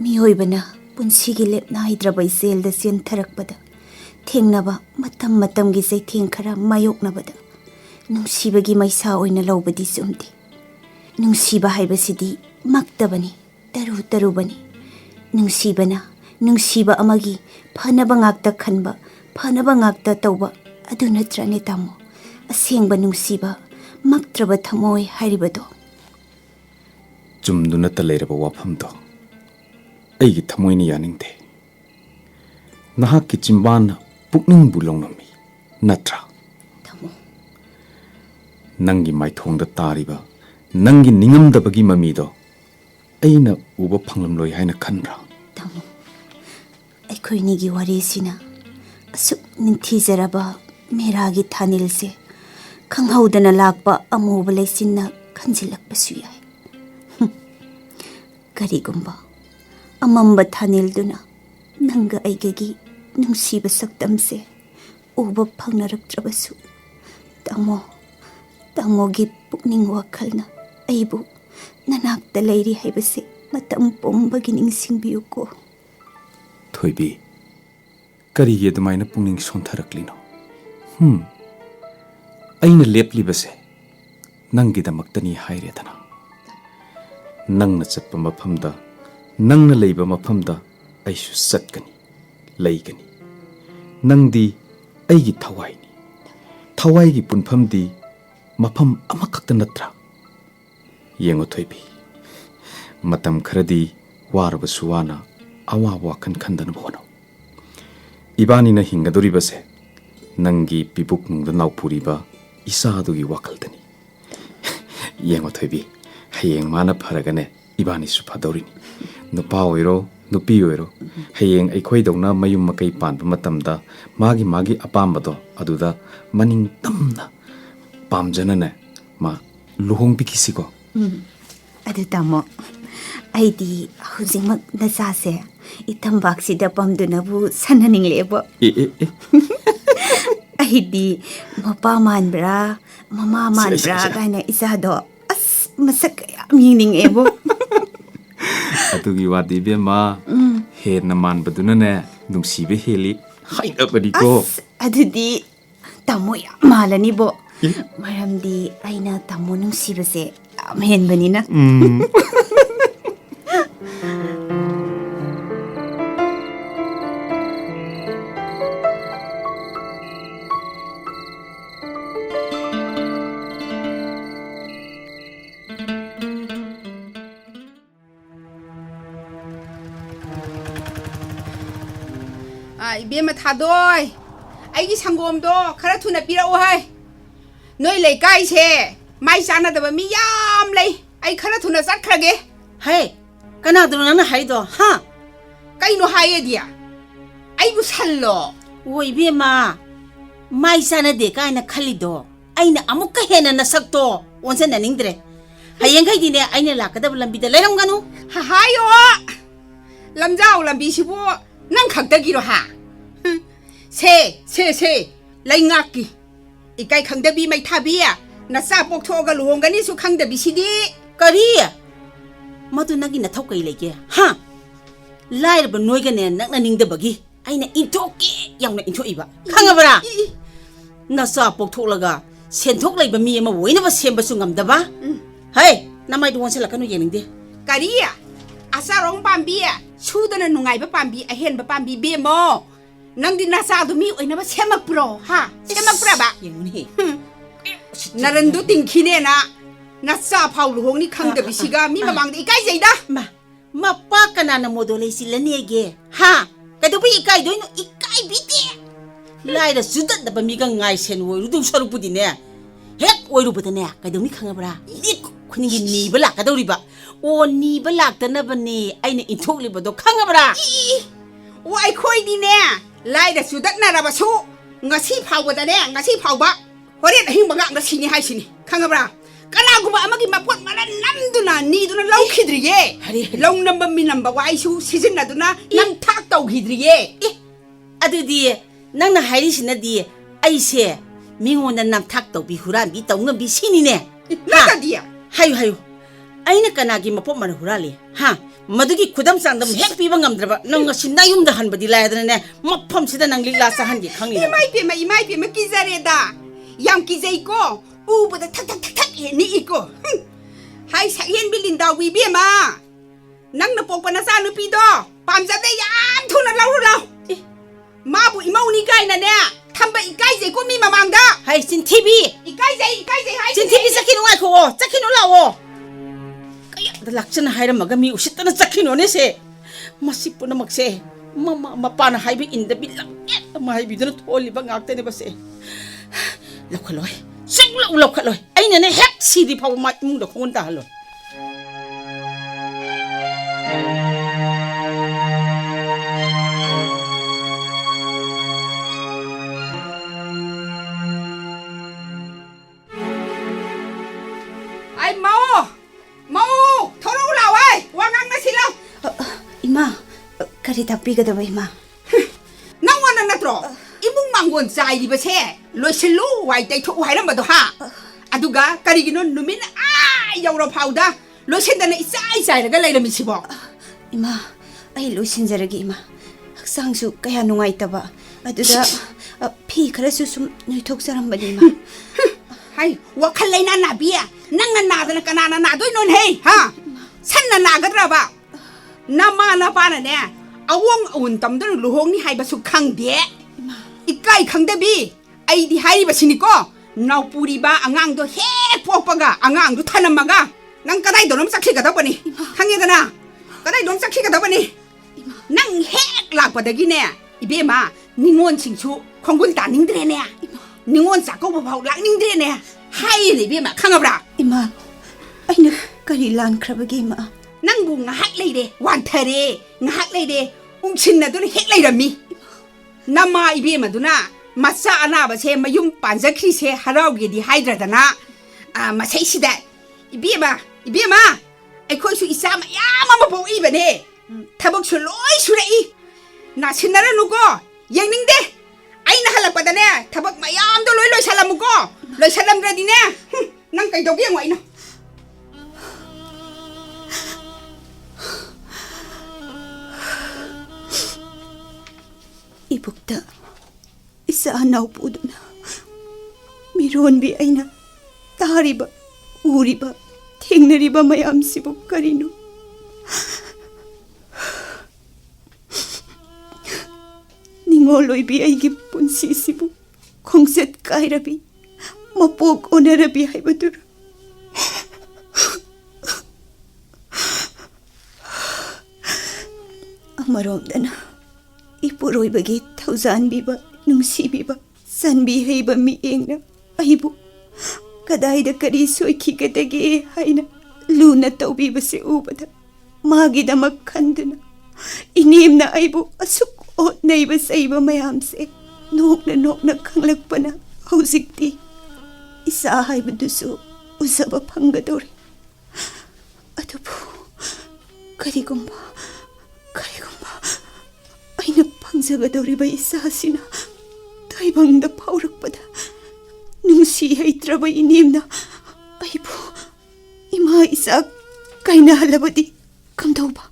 ꯃꯤꯑꯣꯏꯕꯅ ꯄꯨꯟꯁꯤꯒꯤ ꯂꯦꯞꯅꯥꯏꯗ꯭ꯔꯕ ꯏꯆꯦꯜꯗ ꯆꯦꯟꯊꯔꯛꯄꯗ ꯊꯦꯡꯅꯕ ꯃꯇꯝ ꯃꯇꯝꯒꯤ ꯆꯩꯊꯦꯡ ꯈꯔ ꯃꯥꯌꯣꯛꯅꯕꯗ ꯅꯨꯡꯁꯤꯕꯒꯤ ꯃꯩꯁꯥ ꯑꯣꯏꯅ ꯂꯧꯕꯗꯤ ꯆꯨꯝꯗꯦ ꯅꯨꯡꯁꯤꯕ ꯍꯥꯏꯕꯁꯤꯗꯤ ꯃꯛꯇꯕꯅꯤ ꯇꯔꯨ ꯇꯔꯨꯕꯅꯤ ꯅꯨꯡꯁꯤꯕꯅ ꯅꯨꯡꯁꯤꯕ ꯑꯃꯒꯤ ꯐꯅꯕ ꯉꯥꯛꯇ ꯈꯟꯕ ꯐꯅꯕ ꯉꯥꯛꯇ ꯇꯧꯕ ꯑꯗꯨ ꯅꯠꯇ꯭ꯔꯅꯦ ꯇꯥꯃꯣ ꯑꯁꯦꯡꯕ ꯅꯨꯡꯁꯤꯕ ꯃꯛꯇ꯭ꯔꯕ ꯊꯃꯣꯏ ꯍꯥꯏꯔꯤꯕꯗꯣ ꯆꯨꯝꯗꯨꯅꯇ ꯂꯩꯔꯕ ꯋꯥꯐꯝꯗꯣ ꯑꯩꯒꯤ ꯊꯃꯣꯏꯅ ꯌꯥꯅꯤꯡꯗꯦ ꯅꯍꯥꯛꯀꯤ ꯆꯤꯝꯕꯥꯟꯅ ꯄꯨꯛꯅꯤꯡꯕꯨ ꯂꯧꯅꯝꯃꯤ ꯅꯠꯇ꯭ꯔꯥ ꯇꯥꯃꯣ ꯅꯪꯒꯤ ꯃꯥꯏꯊꯣꯡꯗ ꯇꯥꯔꯤꯕ ꯅꯪꯒꯤ ꯅꯤꯡꯉꯝꯗꯕꯒꯤ ꯃꯃꯤꯗꯣ ꯑꯩꯅ ꯎꯕ ꯐꯪꯂꯝꯂꯣꯏ ꯍꯥꯏꯅ ꯈꯟꯕ꯭ꯔꯥ ꯇꯥꯃꯣ ꯑꯩꯈꯣꯏꯅꯤꯒꯤ ꯋꯥꯔꯤꯁꯤꯅ ꯑꯁꯨꯛ ꯅꯤꯡꯊꯤꯖꯔꯕ ꯃꯦꯔꯥꯒꯤ ꯊꯥꯅꯤꯜꯁꯦ ꯈꯪꯍꯧꯗꯅ ꯂꯥꯛꯄ ꯑꯃꯨꯕ ꯂꯩꯆꯤꯟꯅ ꯈꯟꯖꯤꯜꯂꯛꯄꯁꯨ ꯌꯥꯏ ꯀꯔꯤꯒꯨꯝꯕ ꯑꯃꯝꯕ ꯊꯥꯅꯤꯜꯗꯨꯅ ꯅꯪꯒ ꯑꯩꯒꯒꯤ ꯅꯨꯡꯁꯤꯕ ꯁꯛꯇꯝꯁꯦ ꯎꯕ ꯐꯪꯅꯔꯛꯇ꯭ꯔꯕꯁꯨ ꯇꯥꯃꯣꯒꯤ ꯄꯨꯛꯅꯤꯡ ꯋꯥꯈꯜꯅ ꯑꯩꯕꯨ ꯅꯅꯥꯛꯇ ꯂꯩꯔꯤ ꯍꯥꯏꯕꯁꯦ ꯃꯇꯝ ꯄꯨꯝꯕꯒꯤ ꯅꯤꯡꯁꯤꯡꯕꯤꯌꯨꯀꯣ ꯊꯣꯏꯕꯤ ꯀꯔꯤꯒꯤ ꯑꯗꯨꯃꯥꯏꯅ ꯄꯨꯛꯅꯤꯡ ꯁꯣꯟꯊꯔꯛꯂꯤꯅꯣ ꯑꯩꯅ ꯂꯦꯞꯂꯤꯕꯁꯦ ꯅꯪꯒꯤꯗꯃꯛꯇꯅꯤ ꯍꯥꯏꯔꯦꯗꯅ ꯅꯪꯅ ꯆꯠꯄ ꯃꯐꯝꯗ ꯅꯪꯅ ꯂꯩꯕ ꯃꯐꯝꯗ ꯑꯩꯁꯨ ꯆꯠꯀꯅꯤ ꯂꯩꯒꯅꯤ ꯅꯪꯗꯤ ꯑꯩꯒꯤ ꯊꯋꯥꯏꯅꯤ ꯊꯋꯥꯏꯒꯤ ꯄꯨꯟꯐꯝꯗꯤ ꯃꯐꯝ ꯑꯃꯈꯛꯇ ꯅꯠꯇ꯭ꯔꯥ ꯌꯦꯡꯉꯣ ꯊꯣꯏꯕꯤ ꯃꯇꯝ ꯈꯔꯗꯤ ꯋꯥꯔꯕꯁꯨ ꯋꯥꯅ ꯑꯋꯥꯕ ꯋꯥꯈꯜ ꯈꯟꯗꯅꯕ ꯍꯣꯠꯅꯧ ꯏꯕꯥꯅꯤꯅ ꯍꯤꯡꯒꯗꯧꯔꯤꯕꯁꯦ ꯅꯪꯒꯤ ꯄꯤꯕꯨꯛꯅꯨꯡꯗ ꯅꯥꯎꯄꯨꯔꯤꯕ ꯏꯆꯥꯗꯨꯒꯤ ꯋꯥꯈꯜꯗꯅꯤ ꯌꯦꯡꯉꯣ ꯊꯣꯏꯕꯤ ꯍꯌꯦꯡ ꯃꯥꯅ ꯐꯔꯒꯅꯦ ꯏꯕꯥꯅꯤꯁꯨ ꯐꯗꯧꯔꯤꯅꯤ ꯅꯨꯄꯥ ꯑꯣꯏꯔꯣ ꯅꯨꯄꯤ ꯑꯣꯏꯔꯣ ꯍꯌꯦꯡ ꯑꯩꯈꯣꯏꯗꯧꯅ ꯃꯌꯨꯝ ꯃꯀꯩ ꯄꯥꯟꯕ ꯃꯇꯝꯗ ꯃꯥꯒꯤ ꯑꯄꯥꯝꯕꯗꯣ ꯑꯗꯨꯗ ꯃꯅꯤꯡ ꯇꯝꯅ ꯄꯥꯝꯖꯅꯅꯦ ꯃꯥ ꯂꯨꯍꯣꯡꯕꯤꯈꯤꯁꯤꯀꯣ ꯑꯗꯨ ꯇꯥꯃꯣ ꯑꯩꯗꯤ ꯍꯧꯖꯤꯛꯃꯛ ꯅꯆꯥꯁꯦ ꯏꯇꯝꯕꯥꯛꯁꯤꯗ ꯄꯝꯗꯨꯅꯕꯨ ꯁꯥꯟꯅꯅꯤꯡꯂꯛꯑꯦꯕ ꯑꯩꯗꯤ ꯃꯄꯥ ꯃꯥꯟꯕ꯭ꯔꯥ ꯃꯃꯥ ꯃꯥꯟꯕ꯭ꯔꯥ ꯀꯥꯏꯅ ꯏꯆꯥꯗꯣ ꯑꯁ ꯃꯁꯛ ꯌꯥꯝ ꯌꯦꯡꯅꯤꯡꯉꯛꯑꯦꯕꯣ ꯑꯗꯨꯒꯤ ꯋꯥꯗꯤ ꯏꯕꯦꯝꯃ ꯍꯦꯟꯅ ꯃꯥꯟꯕꯗꯨꯅꯅꯦ ꯅꯨꯡꯁꯤꯕ ꯍꯦꯜꯂꯤ ꯍꯥꯏꯅꯕꯅꯤꯀꯣ ꯑꯁ ꯑꯗꯨꯗꯤ ꯇꯥꯃꯣ ꯌꯥꯝ ꯃꯥꯜꯂꯅꯤꯕꯣ ꯃꯔꯝꯗꯤ ꯑꯩꯅ ꯇꯥꯃꯣ ꯅꯨꯡꯁꯤꯕꯁꯦ ꯌꯥꯝ ꯍꯦꯟꯕꯅꯤꯅ 이베마 타도이 아이기 상곰도 카라 투나 삐라오 하이 너희 레이카이세 마이 짜나다바 미얌 레이 아이 카라 투나 싹하게 하이 까나드로 나는 하이도 하 까이노 하이에디야 아이부 살로 오 이베마 마이 사나데 까이나 칼리도 아이나 아무까 해나 나삭도 원세 나닝드레 ꯍꯌꯦꯡꯈꯩꯗꯤꯅꯦ ꯑꯩꯅ ꯂꯥꯛꯀꯗꯕ ꯂꯝꯕꯤꯗ ꯂꯩꯔꯝꯒꯅꯨ 하하요 람자오 람비시보 난 각다기로 하 세 라잉악기 이까이 강다비 마이 타비야 나 싸복토가 루홍가니수 강다비시디 ꯀꯔꯤ ꯃꯗꯨ ꯅꯪꯒꯤ ꯅꯊꯧ ꯀꯩ ꯂꯩꯒꯦ ꯍꯥ ꯂꯥꯏꯔꯕ ꯅꯣꯏꯒꯅꯦ ꯅꯛꯅꯅꯤꯡꯗꯕꯒꯤ ꯑꯩꯅ ꯏꯟꯊꯣꯛꯀꯦ ꯌꯥꯎꯅ ꯏꯟꯊꯣꯛꯏꯕ ꯈꯪꯉꯕ꯭ꯔꯥ ꯅꯆꯥ ꯄꯣꯛꯊꯣꯛꯂꯒ ꯁꯦꯟꯊꯣꯛ ꯂꯩꯕ ꯃꯤ ꯑꯃ ꯑꯣꯏꯅꯕ ꯁꯦꯝꯕꯁꯨ ꯉꯝꯗꯕ ꯍꯩ ꯅꯃꯥꯏꯗꯨ ꯑꯣꯟꯁꯤꯜꯂꯛꯀꯅꯨ ꯌꯦꯡꯅꯤꯡꯗꯦ 까리야 아싸롱 밤비야 수드는 농아이바 밤비 아헨바 밤비 비모 낭디 나사도 미 오이나바 세막부러 하 세막부라바 ꯌꯦꯡꯉꯨꯅꯦ 나른도 띵키네나 나싸 파울로 홍니 강다비시가 미마망데 이까이제이다 ꯃꯄꯥ ꯀꯅꯥꯅ ꯃꯣꯗꯣ ꯂꯩꯁꯤꯜꯂꯅꯦꯒꯦ ꯍꯥ ꯀꯩꯗꯧꯕ ꯏꯀꯥꯏꯗꯣꯏꯅꯣ ꯏꯀꯥꯏꯕꯤꯗꯦ ꯂꯥꯏꯔ ꯆꯨꯗꯠꯅꯕ ꯃꯤꯒ ꯉꯥꯏꯁꯦꯟ ꯑꯣꯏꯔꯨꯗꯧ ꯁꯔꯨꯛꯄꯨꯗꯤꯅꯦ ꯍꯦꯛ ꯑꯣꯏꯔꯨꯕꯗꯅꯦ ꯀꯩꯗꯧꯅꯤ ꯈꯪꯉꯕ꯭ꯔꯥ ꯏꯛ ꯈꯨꯅꯤꯡꯒꯤ ꯅꯤꯕ ꯂꯥꯛꯀꯗꯧꯔꯤꯕ ꯑꯣ ꯅꯤꯕ ꯂꯥꯛꯇꯅꯕꯅꯦ ꯑꯩꯅ ꯏꯟꯊꯣꯛꯂꯤꯕꯗꯣ ꯈꯪꯉꯕ꯭ꯔꯥ 와이코이디네 라이다 수닥나라바수 ngasi 파우바다네 ngasi 파우바 호렌 힘바가 ngasi니 하시니 강아브라 까나구마 아마기 마포 마라 남두나 니두나 라우키드리예 롱넘버 미넘버 와이수 시즌나두나 남탁 떠우키드리예 ꯑꯗꯨꯗꯤ ꯅꯪꯅ ꯍꯥꯏꯔꯤꯁꯤꯅꯗꯤ ꯑꯩꯁꯦ ꯃꯤꯉꯣꯟꯗ ꯅꯝꯊꯥꯛ ꯇꯧꯕꯤ ꯍꯨꯔꯥꯟꯕꯤ ꯇꯧꯉꯝꯕꯤ ꯁꯤꯅꯤꯅꯦ 나다디야 하유 하유 ꯑꯩꯅ ꯀꯅꯥꯒꯤ ꯃꯄꯣꯠ ꯃꯔ ꯍꯨꯔꯥꯜꯂꯤ ꯍꯥ ꯃꯗꯨꯒꯤ ꯈꯨꯗꯝ ꯆꯥꯡꯗꯝ ꯍꯦꯛ ꯄꯤꯕ ꯉꯝꯗ꯭ꯔꯕ ꯅꯪ ꯉꯁꯤ ꯅꯌꯨꯝꯗ ꯍꯟꯕꯗꯤ ꯂꯥꯏꯗꯅꯅꯦ ꯃꯐꯝꯁꯤꯗ ꯅꯪ ꯂꯤꯛꯂꯥ ꯆꯥꯍꯟꯒꯦ ꯈꯪꯉꯤꯅ 이마이피마 기자레다 얌 기자이고 우보다 탁탁탁탁 니이고 하이 사이엔 빌린다 위비마 낭나 뽀빠나 싸누피도 밤자대 얌 투나 라우라우 마부 이마우니 가이나네 탐바 이까이제 꼬미 마망다 하이 진티비 이까이제 하이 진티비 짝키노 아이코 짝키노 라오 락전 하이라마가 미 우시따나 짝키노네세 마시 뿌나막세 마마 마빠나 하이비 인데비 락게 마이비드나 톨리바 ngaktene바세 럭컬로이 쑥럭 럭컬로이 아이네네 핵 시디 파고 마 이문도 공원다 할로 아이 마오 돌아오라 와이 와강나 실라 이마 그리 답비가다 이마 낭원은 나트로 이북 망원 자이리버세 로실로 와이다이 토 와이람바도 하 아두가 까리기노 누민 아 여우로 파우다 로신다는 이사이사이라가 라이라미시보 이마 아이 로신자르기 이마 학상수 그야 농아있다바 아두다 피 그래서 좀 noi톡사람바니 이마 하이 와칼레이나 나비야 낭나 나드나 까나나 나도 이논 헤이 하 산나 나가드라바 나마나 바나네 아웡 아운 땀들 루홍니 하이바수 강데 이까이 강대비 아이디 하이바시니까 나우뿌리바 앙앙도 해 뽀빠가 앙앙도 타남마가 난 까다이 너놈 싹히가다 보니 항해가나 까다이 놈 싹히가다 보니 낭핵 락바다기네 이베마 닝원 칭추 공군 따닝드레네 닝원 싸고보바우 락닝드레네 하이네 이베마 강아브라 이마 아이나 그리 란크라바기 이마 낭부 ngahak leide wantare ngahak leide ungchinna dun hek leirami nama ibe maduna masa anaba se mayum panjakri se harauge di haidradana masai sida ibe ma aikoi su isa ma yama ma bo ibane thabak su loi surai na sinara nugo yengningde aina halakpadane thabak mayam do loi salamugo loi salamdradine nang kai dogi ngwaina 이북다 이사 하나우 보드나 미론비 아이나 따리바 우리바 탱내리바 마얌시보 까리노 닝올로이비 아이기 본시시보 공셋 까이라비 마복 오나라비 하이바두라 아마롬다나 이쁘로이버기 타우잔비바 능시비바 산비헤이바 미앵나 아이부 가다이다 까리 소이키가다게 하이나 루나 떠비바세 우바다 마기다막 칸드나 이님나 아이부 아숙 옷네이바 세이바 마얌세 녹나 캉락바나 하우직디 이사 하이바두수 우사바 팡가도리 ꯑꯗꯨꯕꯨ ꯀꯔꯤꯒꯨꯝꯕ ꯑꯩꯅ ꯐꯪꯖꯒꯗꯧꯔꯤꯕ ꯏꯆꯥꯁꯤꯅ ꯇꯥꯏꯕꯪꯗ ꯐꯥꯎꯔꯛꯄꯗ ꯅꯨꯡꯁꯤ ꯍꯩꯇ꯭ꯔꯕ ꯏꯅꯦꯝꯅ ꯑꯩꯕꯨ ꯏꯃꯥ ꯏꯆꯥ ꯀꯥꯏꯅꯍꯜꯂꯕꯗꯤ ꯀꯝꯗꯧꯕ?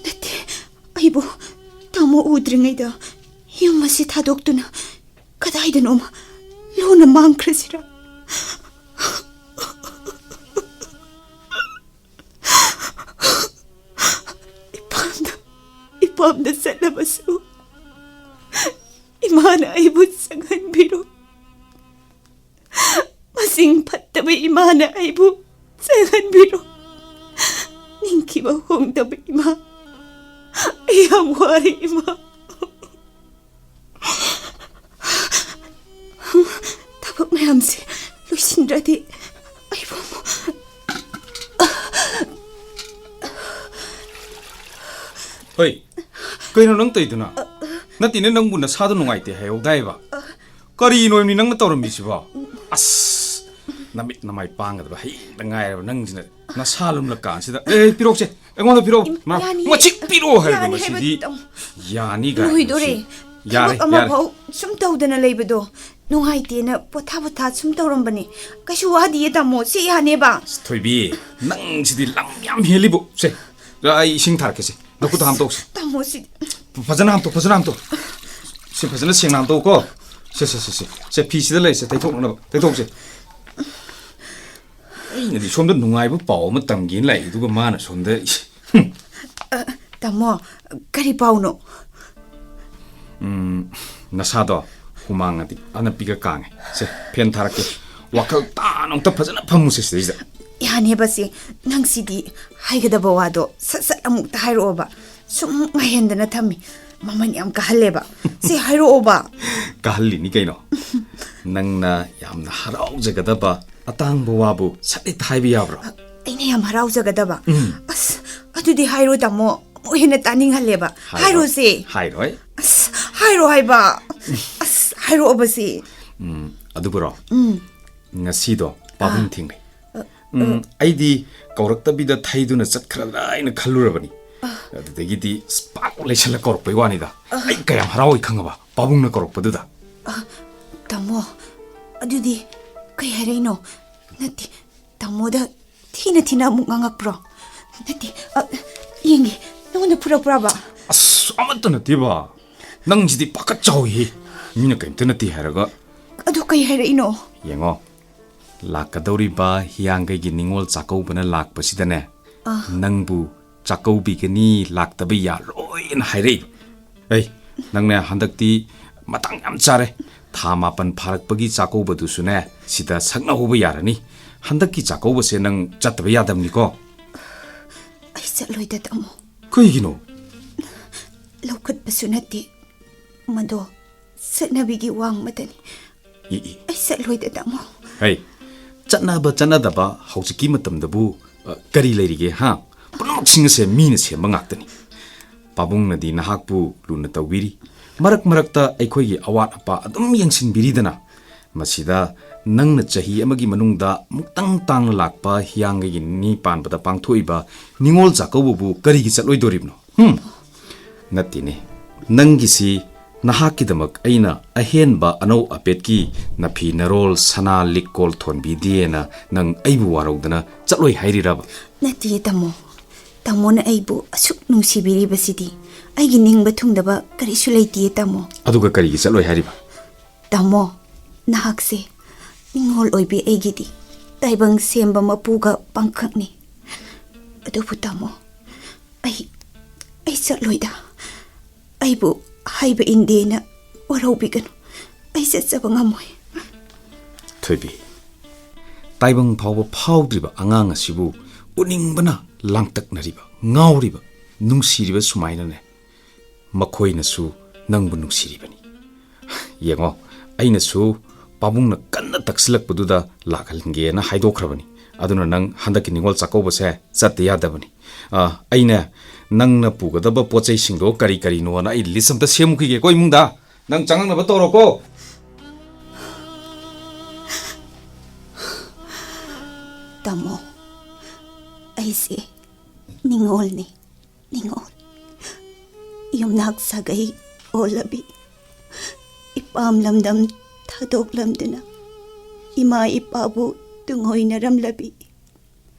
ꯅꯠꯇꯦ, ꯑꯩꯕꯨ ꯇꯥꯃꯣ ꯎꯗ꯭ꯔꯤꯉꯩꯗ ꯌꯨꯝ ꯑꯁꯤ ꯊꯥꯗꯣꯛꯇꯨꯅ ꯀꯗꯥꯏꯗꯅꯣꯃ ꯂꯣꯟꯅ ꯃꯥꯡꯈ꯭ꯔꯁꯤꯔ? ꯏꯄꯥꯝꯗ ꯆꯠꯂꯕꯁꯨ ꯏꯃꯥꯅ ꯑꯩꯕꯨ ꯆꯪꯍꯟꯕꯤꯔꯣ. ꯃꯁꯤꯡ ꯐꯠꯇꯕ ꯏꯃꯥꯅ ꯑꯩꯕꯨ ꯆꯪꯍꯟꯕꯤꯔꯣ. ꯅꯤꯡꯈꯤꯕ ꯍꯣꯡꯗꯕ ꯏꯃꯥ, ꯑꯩ ꯌꯥꯝ ꯋꯥꯔꯦ ꯏꯃꯥ. ꯊꯕꯛ ꯃꯌꯥꯝꯁꯦ ꯂꯣꯏꯁꯤꯟꯗ꯭ꯔꯗꯤ ꯑꯩꯕꯨ ꯍꯣꯏ, ꯀꯩꯅꯣ ꯅꯪ ꯇꯧꯏꯗꯨꯅ? ꯅꯠꯇꯦꯅꯦ, ꯅꯪꯕꯨ ꯅꯁꯥꯗꯣ ꯅꯨꯡꯉꯥꯏꯇꯦ ꯍꯥꯏꯍꯧꯗꯥꯏꯕ. ꯀꯔꯤꯅꯣ ꯅꯪꯅ ꯇꯧꯔꯝꯃꯤꯁꯤꯕꯣ? ꯑꯁ, ꯅꯃꯤꯠ ꯅꯃꯥꯏ ꯄꯥꯡꯒꯗꯕ ꯍꯩꯇ ꯉꯥꯏꯔꯕ ꯅꯪꯁꯤꯅ ꯅꯁꯥ ꯂꯨꯝꯂꯀꯥꯟꯁꯤꯗ ꯄꯤꯔꯣꯛꯁꯦ, ꯑꯩꯉꯣꯟꯗ ꯄꯤꯔꯣꯛ. ꯃꯆꯤꯛ ꯄꯤꯔꯣ ꯍꯥꯏꯔꯒ ꯃꯁꯤꯗꯤ ꯌꯥꯅꯤ ꯒꯥꯏꯅ. ꯂꯣꯏꯗꯣꯔꯦ. ꯌꯥꯔꯦ ꯊꯕꯛ ꯑꯃꯐꯥꯎ ꯁꯨꯝ ꯇꯧꯗꯅ ꯂꯩꯕꯗꯣ ꯅꯨꯡꯉꯥꯏꯇꯦꯅ ꯄꯣꯊꯥ ꯁꯨꯝ ꯇꯧꯔꯝꯕꯅꯤ. ꯀꯩꯁꯨ ꯋꯥꯗꯤꯌꯦ ꯇꯥꯃꯣ, ꯁꯤ ꯌꯥꯅꯦꯕ. ꯊꯣꯏꯕꯤ, ꯅꯪꯁꯤꯗꯤ ꯂꯝ ꯌꯥꯝ ꯍꯦꯜꯂꯤꯕꯨ. ꯁꯦ, ꯑꯩ ꯏꯁꯤꯡ ꯊꯥꯔꯛꯀꯦꯁꯦ. ꯅꯈꯨꯠꯇ ꯍꯥꯝꯇꯣꯛꯁꯦ. ꯇꯥꯃꯣ, ꯁꯤ ꯐꯖꯅ ꯍꯥꯝꯇꯣꯛ. ꯁꯤ ꯐꯖꯅ ꯁꯦꯡꯅ ꯍꯥꯝꯇꯣꯛꯀꯣ. ꯁꯦ ꯐꯤꯁꯤꯗ ꯂꯩꯁꯦ, ꯇꯩꯊꯣꯛꯁꯦ. ꯑꯩꯅꯗꯤ ꯁꯣꯝꯗ ꯅꯨꯡꯉꯥꯏꯕ ꯄꯥꯎ ꯑꯃ ꯇꯝꯒꯦꯅ ꯂꯥꯛꯏ, ꯑꯗꯨꯒ ꯃꯥꯅ ꯁꯣꯝꯗ. ꯇꯥꯃꯣ, ꯀꯔꯤ ꯄꯥꯎꯅꯣ? ꯅꯁꯥꯗꯣ ꯍꯨꯃꯥꯡꯅꯗꯤ ꯑꯅꯞꯄꯤꯒ ꯀꯥꯡꯉꯦ. ꯁꯦ, ꯐꯦꯟ ꯊꯥꯔꯛꯀꯦ. ꯋꯥꯈꯜ ꯇꯥꯅ ꯑꯝꯇ ꯐꯖꯅ ꯐꯝꯃꯨꯁꯦ ꯁꯤꯗꯩꯁꯤꯗ. ꯌꯥꯅꯦꯕ ꯁꯤ. ꯅꯪꯁꯤꯗꯤ ꯍꯥꯏꯒꯗꯕ ꯋꯥꯗꯣ ꯁꯠ ꯑꯃꯨꯛꯇ ꯍꯥꯏꯔꯛꯑꯣꯕ. ꯁꯨꯝ ꯉꯥꯏꯍꯟꯗꯅ ꯊꯝꯃꯤ. ꯃꯃꯜ ꯌꯥꯝ ꯀꯥꯍꯜꯂꯦꯕ. ꯁꯤ ꯍꯥꯏꯔꯛꯑꯣꯕ. ꯀꯥꯍꯜꯂꯤꯅꯤ ꯀꯩꯅꯣ. ꯅꯪꯅ ꯌꯥꯝꯅ ꯍꯔꯥꯎꯖꯒꯗꯕ ꯑꯇꯥꯡꯕ ꯋꯥꯕꯨ ꯁꯠ ꯍꯥꯏꯕ ꯌꯥꯕ꯭ꯔꯣ? ꯑꯩꯅ ꯌꯥꯝ ꯍꯔꯥꯎꯖꯒꯗꯕ? ꯑꯁ, ꯑꯗꯨꯗꯤ ꯍꯥꯏꯔꯣ ꯇꯥꯃꯣ. ꯑꯃꯨꯛ ꯍꯦꯟꯅ ꯇꯥꯅꯤꯡꯍꯜꯂꯦꯕ. ꯍꯥꯏꯔꯣꯁꯦ. ꯍꯥꯏꯔꯣꯏ. ꯑꯁ, ꯍꯥꯏꯔꯣ ꯍꯥꯏꯕ. ꯑꯁ, ꯍꯥꯏꯔꯛꯑꯣꯕ ꯁꯤ. ꯑꯗꯨꯕꯨꯔꯣ, ꯉꯁꯤꯗꯣ ꯄꯥꯕꯨꯡ ꯊꯦꯡꯅꯩ. ꯑꯩꯗꯤ ꯀꯧꯔꯛꯇꯕꯤꯗ ꯊꯩꯗꯨꯅ ꯆꯠꯈ꯭ꯔꯗ꯭ꯔꯥ ꯍꯥꯏꯅ ꯈꯜꯂꯨꯔꯕꯅꯤ. ꯑꯗꯨꯗꯒꯤꯗꯤ ꯄꯥꯛ ꯂꯩꯁꯜꯂ ꯀꯧꯔꯛꯄꯩ ꯋꯥꯅꯤꯗ. ꯑꯩ ꯀꯌꯥꯝ ꯍꯔꯥꯎꯏ ꯈꯪꯉꯕ ꯄꯥꯕꯨꯡꯅ ꯀꯧꯔꯛꯄꯗꯨꯗ. ꯇꯥꯃꯣ, ꯑꯗꯨꯗꯤ ꯀꯩ ꯍꯥꯏꯔꯛꯏꯅꯣ? ꯅꯠꯇꯦ, ꯇꯥꯃꯣꯗ ꯊꯤꯅ ꯑꯃꯨꯛ ꯉꯥꯡꯉꯛꯄ꯭ꯔꯣ? ꯅꯠꯇꯦ, ꯌꯦꯡꯒꯦ, ꯅꯉꯣꯟꯗ ꯐꯨꯔꯛꯄ꯭ꯔꯕ? ꯑꯁ, ꯑꯃꯠꯇ ꯅꯠꯇꯦꯕ. ꯅꯪꯁꯤꯗꯤ ꯄꯥꯈꯠ ꯆꯥꯎꯏꯍꯦ. ꯃꯤꯅ ꯀꯩꯝꯇ ꯅꯠꯇꯦ ꯍꯥꯏꯔꯒ. ꯑꯗꯨ ꯀꯩ ꯍꯥꯏꯔꯛꯏꯅꯣ? ꯌꯦꯡꯉꯣ, ꯂꯥꯛꯀꯗꯧꯔꯤꯕ ꯍꯤꯌꯥꯡꯒꯩꯒꯤ ꯅꯤꯉꯣꯜ ꯆꯥꯛꯀꯧꯕꯅ ꯂꯥꯛꯄꯁꯤꯗꯅꯦ, ꯅꯪꯕꯨ ꯆꯥꯛꯀꯧꯕꯤꯒꯅꯤ, ꯂꯥꯛꯇꯕ ꯌꯥꯔꯣꯏꯅ ꯍꯥꯏꯔꯛꯏ. ꯅꯪꯅꯦ ꯍꯟꯗꯛꯇꯤ ꯃꯇꯥꯡ ꯌꯥꯝ ꯆꯥꯔꯦ. ꯊꯥ 9 ꯐꯥꯔꯛꯄꯒꯤ ꯆꯥꯛꯀꯧꯕꯗꯨꯁꯨꯅꯦ ꯁꯤꯗ ꯁꯛꯅꯍꯧꯕ ꯌꯥꯔꯅꯤ. ꯍꯟꯗꯛꯀꯤ ꯆꯥꯛꯀꯧꯕꯁꯦ ꯅꯪ ꯆꯠꯇꯕ ꯌꯥꯗꯕꯅꯤꯀꯣ. ꯑꯩ ꯆꯠꯂꯣꯏꯗ ꯇꯥꯃꯣ. ꯀꯩꯒꯤꯅꯣ? ꯂꯧꯈꯠꯄꯁꯨ ꯅꯠꯇꯦ, ꯃꯗꯣ ꯆꯠꯅꯕꯤꯒꯤ ꯋꯥꯡꯃꯗꯅꯤ. ꯑꯩ ꯆꯠꯂꯣꯏꯗ ꯇꯥꯃꯣ. ꯆꯠꯅꯕ ꯆꯠꯅꯗꯕ ꯍꯧꯖꯤꯛꯀꯤ ꯃꯇꯝꯗꯕꯨ ꯀꯔꯤ ꯂꯩꯔꯤꯒꯦ? ꯄꯨꯝꯅꯃꯛꯁꯤꯡ ꯑꯁꯦ ꯃꯤꯅ ꯁꯦꯝꯕ ꯉꯥꯛꯇꯅꯤ. ꯄꯥꯕꯨꯡꯅꯗꯤ ꯅꯍꯥꯛꯄꯨ ꯂꯨꯅ ꯇꯧꯕꯤꯔꯤ. ꯃꯔꯛꯇ ꯑꯩꯈꯣꯏꯒꯤ ꯑꯋꯥꯠ ꯑꯄꯥ ꯑꯗꯨꯝ ꯌꯦꯡꯁꯤꯟꯕꯤꯔꯤꯗꯅ. ꯃꯁꯤꯗ ꯅꯪꯅ ꯆꯍꯤ ꯑꯃꯒꯤ ꯃꯅꯨꯡꯗ ꯑꯃꯨꯛꯇꯪ ꯇꯥꯡꯅ ꯂꯥꯛꯄ ꯍꯤꯌꯥꯡꯒꯩꯒꯤ ꯅꯤꯅꯤ ꯄꯥꯟꯕꯗ ꯄꯥꯡꯊꯣꯛꯏꯕ ꯅꯤꯉꯣꯜ ꯆꯥꯛꯀꯧꯕꯕꯨ ꯀꯔꯤꯒꯤ ꯆꯠꯂꯣꯏꯗꯣꯔꯤꯕꯅꯣ? ꯅꯠꯇꯦꯅꯦ, ꯅꯪꯒꯤꯁꯤ ꯅꯍꯥꯛꯀꯤꯗꯃꯛ ꯑꯩꯅ ꯑꯍꯦꯟꯕ ꯑꯅꯧ ꯑꯄꯦꯠꯀꯤ ꯅꯐꯤ ꯅꯔꯣꯜ ꯁꯅꯥ ꯂꯤꯛ ꯀꯣꯜ ꯊꯣꯟꯕꯤꯗꯦꯅ ꯅꯪ ꯑꯩꯕꯨ ꯋꯥꯔꯧꯗꯅ ꯆꯠꯂꯣꯏ ꯍꯥꯏꯔꯤꯔꯕ? ꯅꯠꯇꯦ ꯇꯥꯃꯣ. ꯇꯥꯃꯣꯅ ꯑꯩꯕꯨ ꯑꯁꯨꯛ ꯅꯨꯡꯁꯤꯕꯤꯔꯤꯕꯁꯤꯗꯤ ꯑꯩꯒꯤ ꯅꯤꯡꯕ ꯊꯨꯡꯗꯕ ꯀꯔꯤꯁꯨ ꯂꯩꯇꯦ ꯇꯥꯃꯣ. ꯑꯗꯨꯒ ꯀꯔꯤꯒꯤ ꯆꯠꯂꯣꯏ ꯍꯥꯏꯔꯤꯕ? ꯇꯥꯃꯣ, ꯅꯍꯥꯛꯁꯦ ꯅꯤꯡꯉꯣꯜ ꯑꯣꯏꯕꯤ ꯑꯩꯒꯤꯗꯤ ꯇꯥꯏꯕꯪ ꯁꯦꯝꯕ ꯃꯄꯨꯒ ꯄꯥꯡꯈꯛꯅꯤ. ꯑꯗꯨꯕꯨ ꯇꯥꯃꯣ, ꯑꯩ ꯆꯠꯂꯣꯏꯗ. ꯑꯩꯕꯨ ꯍꯥꯏꯕ ꯏꯟꯗꯦꯅ ꯋꯥꯔꯧꯕꯤꯒꯅꯨ. ꯑꯩ ꯆꯠꯆꯕ ꯉꯝꯃꯣꯏ. ꯊꯣꯏꯕꯤ, ꯇꯥꯏꯕꯪ ꯐꯥꯎꯕ ꯐꯥꯎꯗ꯭ꯔꯤꯕ ꯑꯉꯥꯡ ꯑꯁꯤꯕꯨ ꯎꯅꯤꯡꯕꯅ ꯂꯥꯡꯇꯛꯅꯔꯤꯕ, ꯉꯥꯎꯔꯤꯕ, ꯅꯨꯡꯁꯤꯔꯤꯕ ꯁꯨꯃꯥꯏꯅꯅꯦ ꯃꯈꯣꯏꯅꯁꯨ ꯅꯪꯕꯨ ꯅꯨꯡꯁꯤꯔꯤꯕꯅꯤ. ꯌꯦꯡꯉꯣ, ꯑꯩꯅꯁꯨ ꯄꯥꯕꯨꯡꯅ ꯀꯟꯅ ꯇꯛꯁꯤꯜꯂꯛꯄꯗꯨꯗ ꯂꯥꯛꯍꯟꯒꯦꯅ ꯍꯥꯏꯗꯣꯛꯈ꯭ꯔꯕꯅꯤ. ꯑꯗꯨꯅ ꯅꯪ ꯍꯟꯗꯛꯀꯤ ꯅꯤꯉꯣꯜ ꯆꯥꯛꯀꯧꯕꯁꯦ ꯆꯠꯇ ꯌꯥꯗꯕꯅꯤ. ꯑꯩꯅ ꯅꯪꯅ ꯄꯨꯒꯗꯕ ꯄꯣꯠꯆꯩꯁꯤꯡꯗꯣ ꯀꯔꯤ ꯀꯔꯤꯅꯣꯅ ꯑꯩ ꯂꯤꯁ ꯑꯝꯇ ꯁꯦꯝꯃꯨꯈꯤꯒꯦꯀꯣ ꯏꯃꯨꯡꯗ. ꯅꯪ ꯆꯪꯉꯛꯅꯕ ꯇꯧꯔꯣꯀꯣ. ꯇꯥꯃꯣ, ꯑꯩꯁꯦ ꯅꯤꯡꯉꯣꯜꯅꯤ ꯅꯤꯡꯉꯣꯜ ꯌꯨꯝꯅꯥꯛ ꯁꯥꯒꯩ ꯑꯣꯜꯂꯕꯤ ꯏꯄꯥꯝ ꯂꯝꯗꯝ ꯊꯥꯗꯣꯛꯂꯝꯗꯨꯅ ꯏꯃꯥ ꯏꯄꯥꯕꯨ ꯇꯨꯡꯑꯣꯏꯅꯔꯝꯂꯕꯤ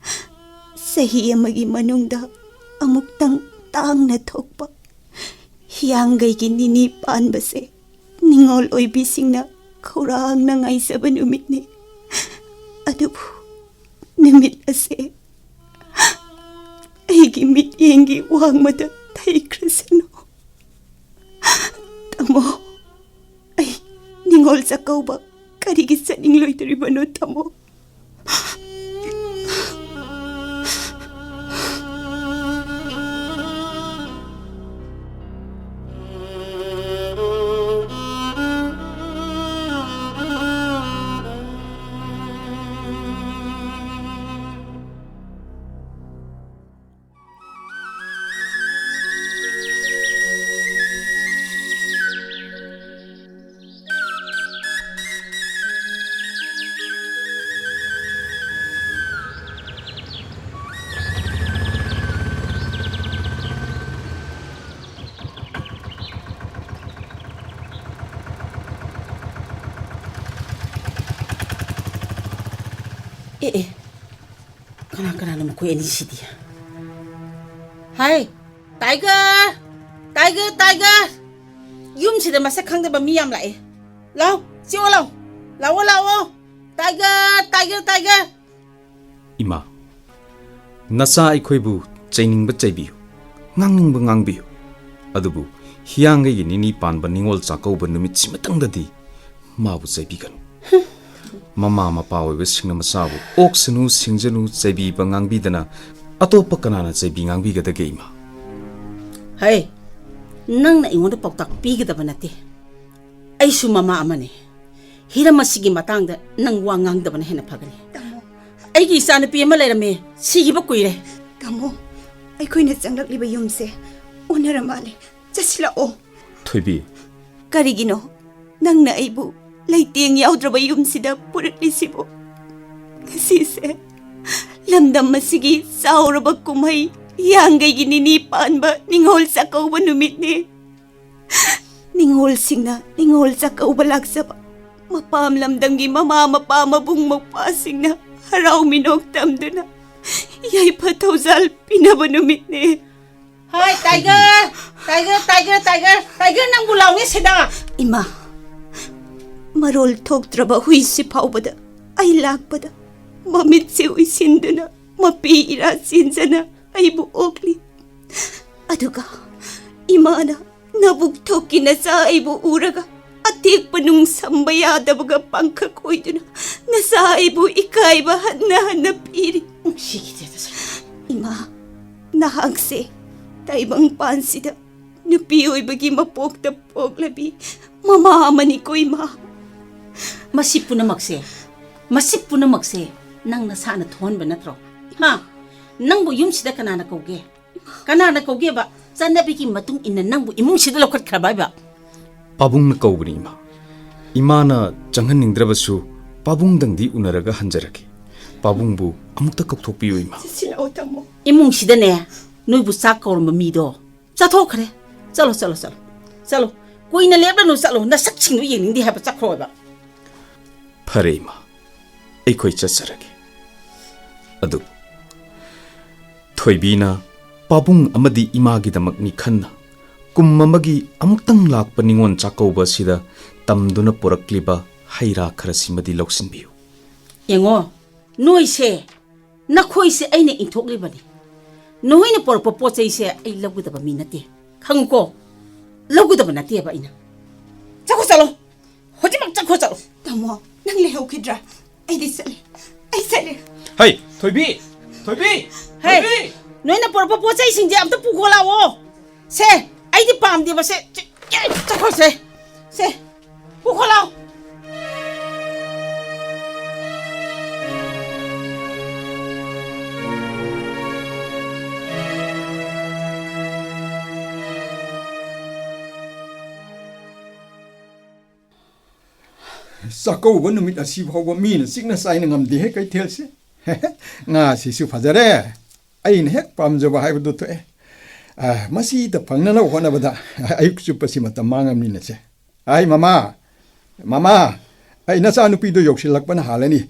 ꯆꯍꯤ ꯑꯃꯒꯤ ꯃꯅꯨꯡꯗ ꯑꯃꯨꯛꯇꯪ ꯇꯥꯡꯅ ꯊꯣꯛꯄ ꯍꯤꯌꯥꯡꯒꯩꯒꯤ ꯅꯤꯅꯤ ꯄꯥꯟꯕꯁꯦ ꯅꯤꯡꯉꯣꯜ ꯑꯣꯏꯕꯤꯁꯤꯡꯅ ꯈꯧꯔꯥꯡꯅ ꯉꯥꯏꯖꯕ ꯅꯨꯃꯤꯠꯅꯤ ꯑꯗꯨꯕꯨ ꯅꯨꯃꯤꯠ ꯑꯁꯦ ꯑꯩꯒꯤ ꯃꯤꯠꯌꯦꯡꯒꯤ ꯋꯥꯡꯃꯗ ꯊꯩꯈ꯭ꯔꯁꯅꯨ ꯇꯥꯃꯣ ꯑꯩ ꯅꯤꯡꯉꯣꯜ ꯆꯥꯛꯀꯧꯕ ꯀꯔꯤꯒꯤ ꯆꯠꯅꯤꯡꯂꯣꯏꯗꯣꯔꯤꯕꯅꯣ ꯇꯥꯃꯣ Kana mukui ani sidi. Hai, Tiger, Tiger, Tiger. Yum sida masa khang da ba mi yam lai. Lao, siwa lao. Lao. Tiger, Tiger, Tiger. Ima, nasa aikoibu chaining ba chaibiu. Ngangning ba ngangbiu. Adubu, hiyangai gi nini pan ba ningol chakau ba numit simatang dadi. Mabu chaibigan. Mama mapa oiba singna masabu oksanu singjanu chaibi ba ngangbi dana atopa kanana chaibi ngangbi ga dage ima. Hai, nang na ingon da paktak pi ga da banate. Ai su mama amane. Hira masigi matang da nang wa ngang da bana hena phagani. Ai gi sa na pi ma lairame sigi ba kuire. Tamo ꯑꯩꯈꯣꯏꯅ ꯆꯪꯂꯛꯂꯤꯕ ꯌꯨꯝꯁꯦ ꯑꯣꯟꯅꯔ ꯃꯥꯜꯂꯦ ꯆꯠꯁꯤꯜꯂꯛꯑꯣ ꯊꯣꯏꯕꯤ ꯀꯔꯤꯒꯤꯅꯣ ꯅꯪꯅ ꯑꯩꯕꯨ ꯂꯩꯇꯦꯡ ꯌꯥꯎꯗ꯭ꯔꯕ ꯌꯨꯝꯁꯤꯗ ꯄꯨꯔꯛꯂꯤꯁꯤꯕꯨ ꯉꯁꯤꯁꯦ ꯂꯝꯗꯝ ꯑꯁꯤꯒꯤ ꯆꯥꯎꯔꯕ ꯀꯨꯝꯍꯩ ꯍꯤꯌꯥꯡꯒꯩꯒꯤ ꯅꯤꯅꯤ ꯄꯥꯟꯕ ꯅꯤꯡꯉꯣꯜ ꯆꯥꯛꯀꯧꯕ ꯅꯨꯃꯤꯠꯅꯤ ꯅꯤꯡꯉꯣꯜꯁꯤꯡꯅ ꯅꯤꯡꯉꯣꯜ ꯆꯥꯛꯀꯧꯕ ꯂꯥꯛꯆꯕ ꯃꯄꯥꯝ ꯂꯝꯗꯝꯒꯤ ꯃꯃꯥ ꯃꯄꯥ ꯃꯕꯨꯡ ꯃꯧꯄ꯭ꯋꯥꯁꯤꯡꯅ ꯍꯔꯥꯎ ꯃꯤꯅꯣꯛ ꯇꯝꯗꯨꯅ ꯌꯥꯏꯐ ꯊꯧꯖꯥꯜ ꯄꯤꯅꯕ ꯅꯨꯃꯤꯠꯅꯤ Hai Tiger nang bulaw ni sida Ima Marol thoktraba huisi phawbada ai lakpada mamitse uisinduna mapi ira sinjana aibu okli aduga imana nabuk thokina sa aibu uraga atek panung samba yadabaga pankha koiduna nasa aibu ikaiba hanna piri ima nahangse taibang pansida nupi oibagi mapokta poklabi mama amani ko ima Masipuna makse nang nasana thon ba natro ha nang bu yum sida kanana kauge ba chanabi ki matung inna nang bu imung sida lokhat khaba ba pabung na kaubani ima na changhan ningdrabasu pabung dangdi unaraga hanjarake pabung bu amukta kokthokpiyo ima sila otamo imung sida ne noi bu sak kaur ma mi do chathok khare chalo koina lebla no chalo na sak ching no yeng di ha ba chakho ba Phare ima aikoi chasarage adu thoibina pabung amadi imagi damak ni khanna kummamagi amuktang lakpa ningon chakauba sida tamduna porakliba haira kharasi madi loksinbiu yengo noi se na khoi se aine inthokli bani noi ne por po chei se ai lagu da ba mi nate khang ko lagu da ba nate ba ina chalo hoji mak chalo tamo nang lehaw kidra ai disale ai sale hai thoibi hey noi na por po chei sing je am ta pu ko la wo se ai di pam di ba se chalo se pu ko la Sakauba numit asi phawba mina sikna saina ngamde he kai thelse nga si su phajare ꯑꯩꯅ ꯍꯦꯛ ꯄꯥꯝꯖꯕ ꯍꯥꯏꯕꯗꯨ ꯊꯣꯛꯑꯦ ꯃꯁꯤꯗ ꯐꯪꯅꯅꯕ ꯍꯣꯠꯅꯕꯗ ꯑꯌꯨꯛ ꯆꯨꯞꯄꯁꯤ ꯃꯇꯝ ꯃꯥꯡꯉꯝꯅꯤꯅꯁꯦ ꯑꯩ ꯃꯃꯥ ꯑꯩ ꯅꯆꯥꯅꯨꯄꯤꯗꯣ ꯌꯧꯁꯤꯜꯂꯛꯄꯅ ꯍꯥꯜꯂꯅꯤ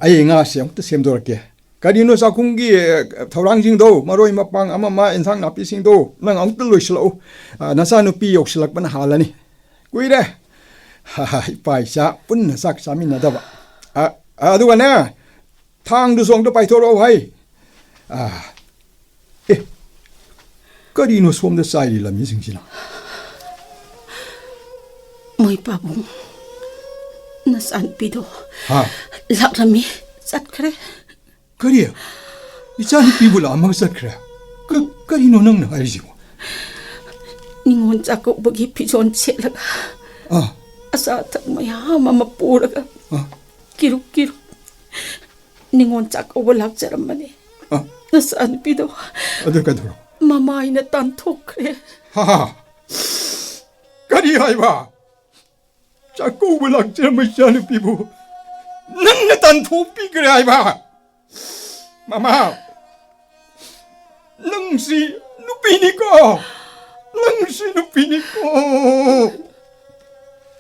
ꯑꯩ ꯉꯥꯁꯦ ꯑꯃꯨꯛꯇ ꯁꯦꯝꯗꯣꯔꯛꯀꯦ ꯀꯔꯤꯅꯣ ꯆꯥꯛꯈꯨꯝꯒꯤ ꯊꯧꯔꯥꯡꯁꯤꯡꯗꯣ ꯃꯔꯣꯏ ꯃꯄꯥꯡ ꯑꯃ ꯏꯟꯁꯥꯡ ꯅꯥꯄꯤꯁꯤꯡꯗꯣ ꯅꯪ ꯑꯃꯨꯛꯇ ꯂꯣꯏꯁꯤꯜꯂꯛꯎ ꯅꯆꯥꯅꯨꯄꯤ ꯌꯧꯁꯤꯜꯂꯛꯄꯅ ꯍꯥꯜꯂꯅꯤ ꯀꯨꯏꯔꯦ 이빠 이자 뿐나 싹 싸민나다봐 아두가네 탕도 송도 파이토로 하이 거리노 솜도 싸이리라 미승진아 Moy pabong. Nasaan pido? Lakrami, satkre. 거리야 이자니 비불 안 먹었어 그래 거리노 능 알지고 Ningon chako bagi pijon chelaga. Asa tak maya mama puraga. Kiru. Ningon chako balak jaramani. Nasaan pido? 어딜까 들어 Mama ina tantok kre. 거리 하이바 자꾸 울락지를 시하는 피부 능력단 도피 그래 하이바 마마 능시 누피니까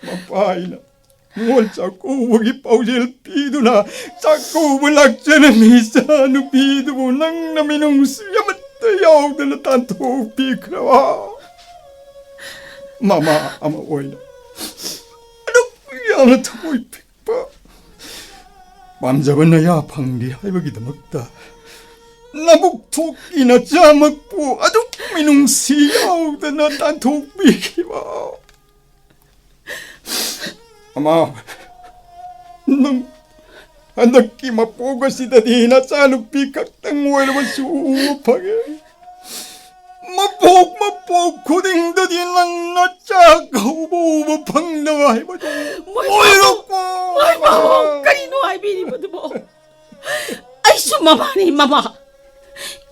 마파이나 뭘 자꾸 우기 빠우질 피두나 자꾸 울락지는 미사 누피두고 낭남이 능수야마트 야우들은 단 도피 그래와 마마 아마 오이나 아너 타보이 픽바 맘잡은 나야 방리 할머기도 먹다 나북 토끼나 짜먹고 아주 미능시 야우드나 난 독비기와 아마 능 한덕기 맛보고 시다니 나 짜누삐 각당 모여봐 수업하게 맛복 고딩들이 낭나 짜가우보 방나와 해보자 Moy pabong, kanino ay binibado mo? Ay sumamani, mama.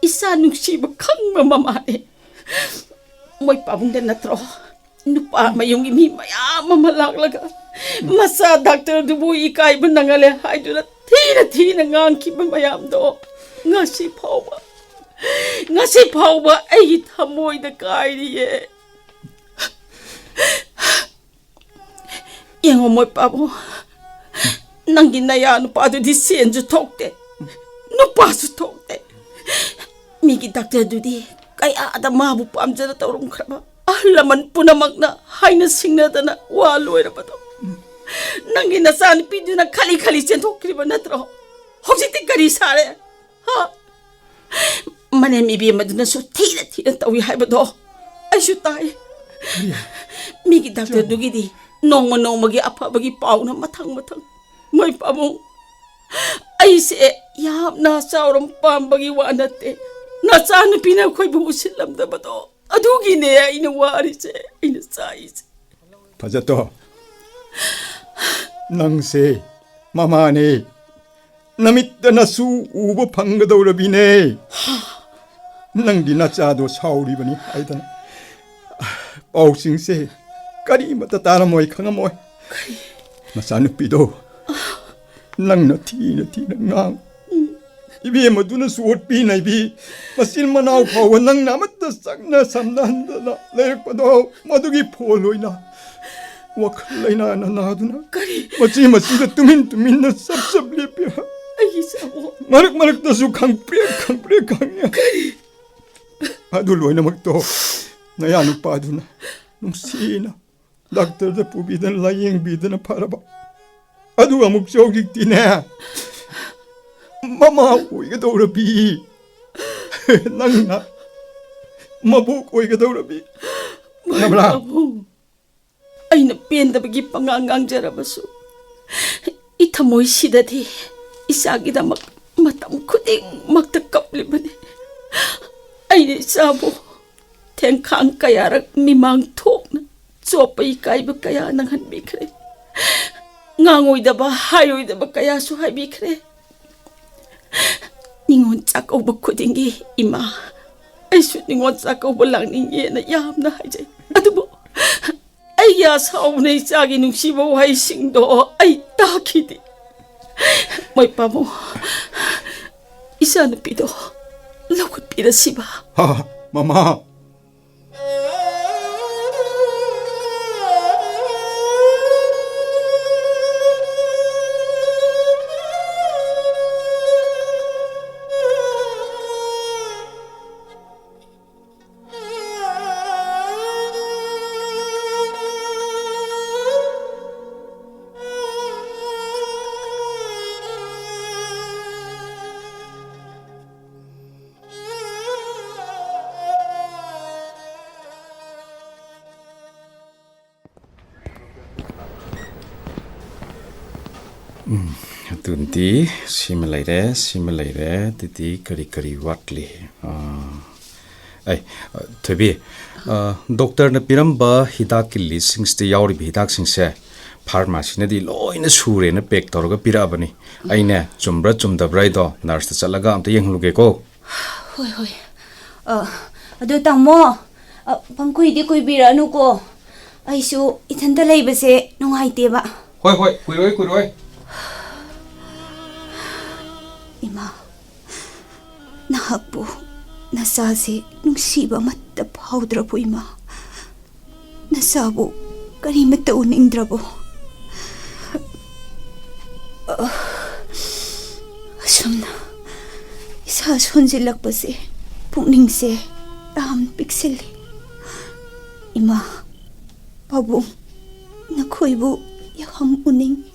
Isa nung siba kang mamamani. Moy pabong din natro. Nupa mayong imi maya mamalaglaga. Masa Dr. Dubuy ikay ba nangalihay doon at tina nga ang kibamayam do. Nga si Pawa ay itamoy na kay niye. Yang moy pabong. Nang ginayano pa do di senjo tokte. No paso tokte. Migi Dr. Dudi. Kaya ada mabu pam dyan na taurong kraba. Laman po namag na hay na singnada na waloy na pa to. Nang ginasan pido na kali-kali siya tokri ba na tro. Hoksitik ka rin sare. Ha? Manemibi maduna so tina tawi hay ba do. Ay siya tayo. Migi Dr. Dudi di. Nong magi apa bagi pau na matang. May pabong. Ay si yap na sa orang pambagi wanate. Nasaan pinakoy buusilam da ba to? Adugi niya inawari siya. Inasay siya. 파자또 낭세 마마네 나미따나 수 우버 방가다우라비네 낭디나 짜도 사오리바니 아이단 ጳ옥싱세 까리마따 따라모이 강아모이 마사누삐도 낭나 티나 낭 이비에 모두는 수옷비나 이비 마실마나우 파워 낭 나마따 싹나 삼나한다나 레렉바도 마두기 폴로이나 와클라이나 나나두나 마치가 뚜민뚜민나 쌉쌉리피야 Ay sawo. 마륵마륵 다수 강프레 강이야 아둘로이나 막또 나야 누빠두나 농시나 닥터다 부비든 라이행 비드나 파라바 아두가 목적이 뛰네 마마 오이가 도라비 낭나 마복 오이가 도라비 나브라 Ay napenda bagi pangangang jarabaso. Itamoy sidati. Isagi na matam kuding magtakaplimani. Ay ni sabo. Tengkang kayarak mimang tok na. Sopa ikay ba kaya nang hanbikre. Ngangoy da ba hayoy da ba kaya suhay bikre. Ningon tsakaw ba kudingi ima. Ay sut ningon tsakaw ba lang ningi na yam na hajay. Ato mo. Ay yasaw na isagi nung sibaw ay singdo ay takidi. May pamo. Isa na pido. ꯂꯧꯈꯠꯄꯤꯔꯁꯤꯕ ꯃꯃꯥ ꯑꯗꯨꯗꯤ ꯁꯤꯃ ꯂꯩꯔꯦ ꯑꯗꯨꯗꯤ ꯀꯔꯤ ꯋꯥꯠꯂꯤ ꯑꯩ ꯊꯣꯏꯕꯤ ꯗꯣꯛꯇꯔꯅ ꯄꯤꯔꯝꯕ ꯍꯤꯗꯥꯛꯀꯤ ꯂꯤꯁꯁꯤꯡꯁꯤꯗ ꯌꯥꯎꯔꯤꯕ ꯍꯤꯗꯥꯛꯁꯤꯡꯁꯦ ꯐꯥꯔꯃꯥꯁꯤꯅꯗꯤ ꯂꯣꯏꯅ ꯁꯨꯔꯦꯅ ꯄꯦꯛ ꯇꯧꯔꯒ ꯄꯤꯔꯛꯑꯕꯅꯤ ꯑꯩꯅꯦ ꯆꯨꯝꯕ꯭ꯔꯥ ꯆꯨꯝꯗꯕ꯭ꯔꯥ ꯍꯥꯏꯗꯣ ꯅꯔꯁꯇ ꯆꯠꯂꯒ ꯑꯝꯇ ꯌꯦꯡꯍꯜꯂꯨꯒꯦꯀꯣ ꯍꯣꯏ ꯑꯗꯣ ꯇꯥꯃꯣ ꯄꯪꯀꯨꯏꯗꯤ ꯀꯨꯏꯕꯤꯔꯛꯑꯅꯨꯀꯣ ꯑꯩꯁꯨ ꯏꯊꯟꯇ ꯂꯩꯕꯁꯦ ꯅꯨꯡꯉꯥꯏꯇꯦꯕ ꯍꯣꯏ ꯀꯨꯏꯔꯣꯏ ꯏꯃꯥ ꯅꯍꯥꯛꯄꯨ ꯅꯆꯥꯁꯦ ꯅꯨꯡꯁꯤꯕ ꯑꯃꯠꯇ ꯐꯥꯎꯗ꯭ꯔꯕꯣ ꯏꯃꯥ ꯅꯆꯥꯕꯨ ꯀꯔꯤꯃꯠꯇ ꯎꯅꯤꯡꯗ꯭ꯔꯕꯣ ꯑꯁꯨꯝꯅ ꯏꯁꯥ ꯁꯣꯟꯖꯤꯜꯂꯛꯄꯁꯦ ꯄꯨꯛꯅꯤꯡꯁꯦ ꯌꯥꯝ ꯄꯤꯛꯁꯤꯜꯂꯤ ꯏꯃꯥ ꯄꯥꯕꯨꯡ ꯅꯈꯣꯏꯕꯨ ꯌꯥꯝ ꯎꯅꯤꯡꯉꯤ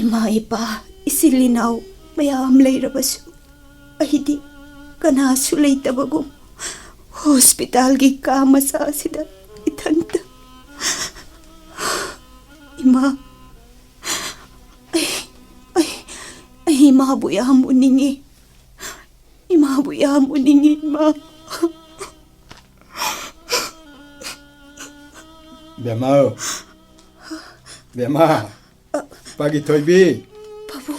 ꯏꯃꯥ ꯏꯄꯥ ꯏꯆꯤꯜ ꯏꯅꯥꯎ ꯃꯌꯥꯝ ꯂꯩꯔꯕꯁꯨ ꯑꯩꯗꯤ ꯀꯅꯥꯁꯨ ꯂꯩꯇꯕꯒꯨꯝ ꯍꯣꯁꯄꯤꯇꯥꯜꯒꯤ ꯀꯥ ꯃꯆꯥ ꯑꯁꯤꯗ ꯏꯊꯟꯇ ꯏꯃꯥ ꯑꯩ 이마부 야무닝이 이마부 야무닝이 이마 Bema pagi toibi 바보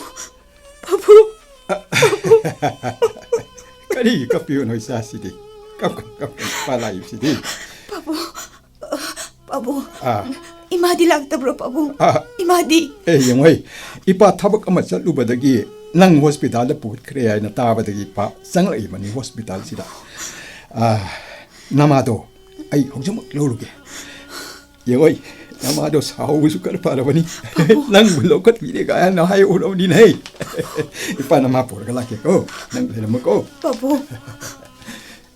kari kapiu no isa sidi kap palai sidi 바보 이마디 락tabro 바보 이마디 yengoi ipa thabak ama chatlubadagi nang hospital da put khre ai na tabadagi pa sanglai mani hospital sida namado ai hojam loruge yengoi namado sausu kar parabani nang bulokat vide ga na hai uro ni nei ipa nama por ga lake ko nang lema ko 바보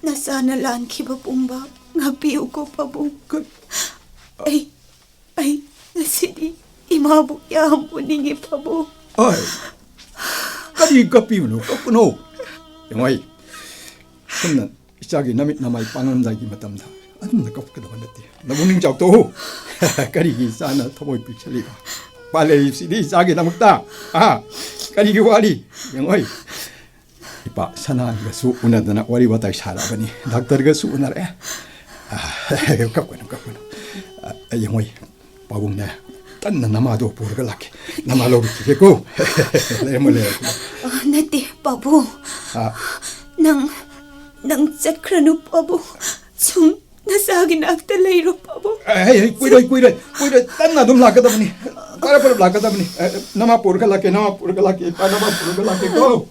나사나 란키바 뽕바 ngapiu ko 바보 ai nasidi imabu yamuningi 바보 ai kari kapiu no ko yengoi sunna ichagi namit namai panam dagi matamda adum ka ka dabandati nabuning jauto kari gi sana thomoi pichali pale sidi ichagi namukta kari gi wari yengoi ipa sana ga su unadana wari watai sara bani doctor ga su unare ka ko yengoi pabung na tan namado purga lak namalo ki ko lemole nati 바보 nang chakranu 바보 좀 나사기 낙다 레이로 바보 ai kuidoi tan na dum lakadabani para lakadabani nama purga lak pa nama purga lak ko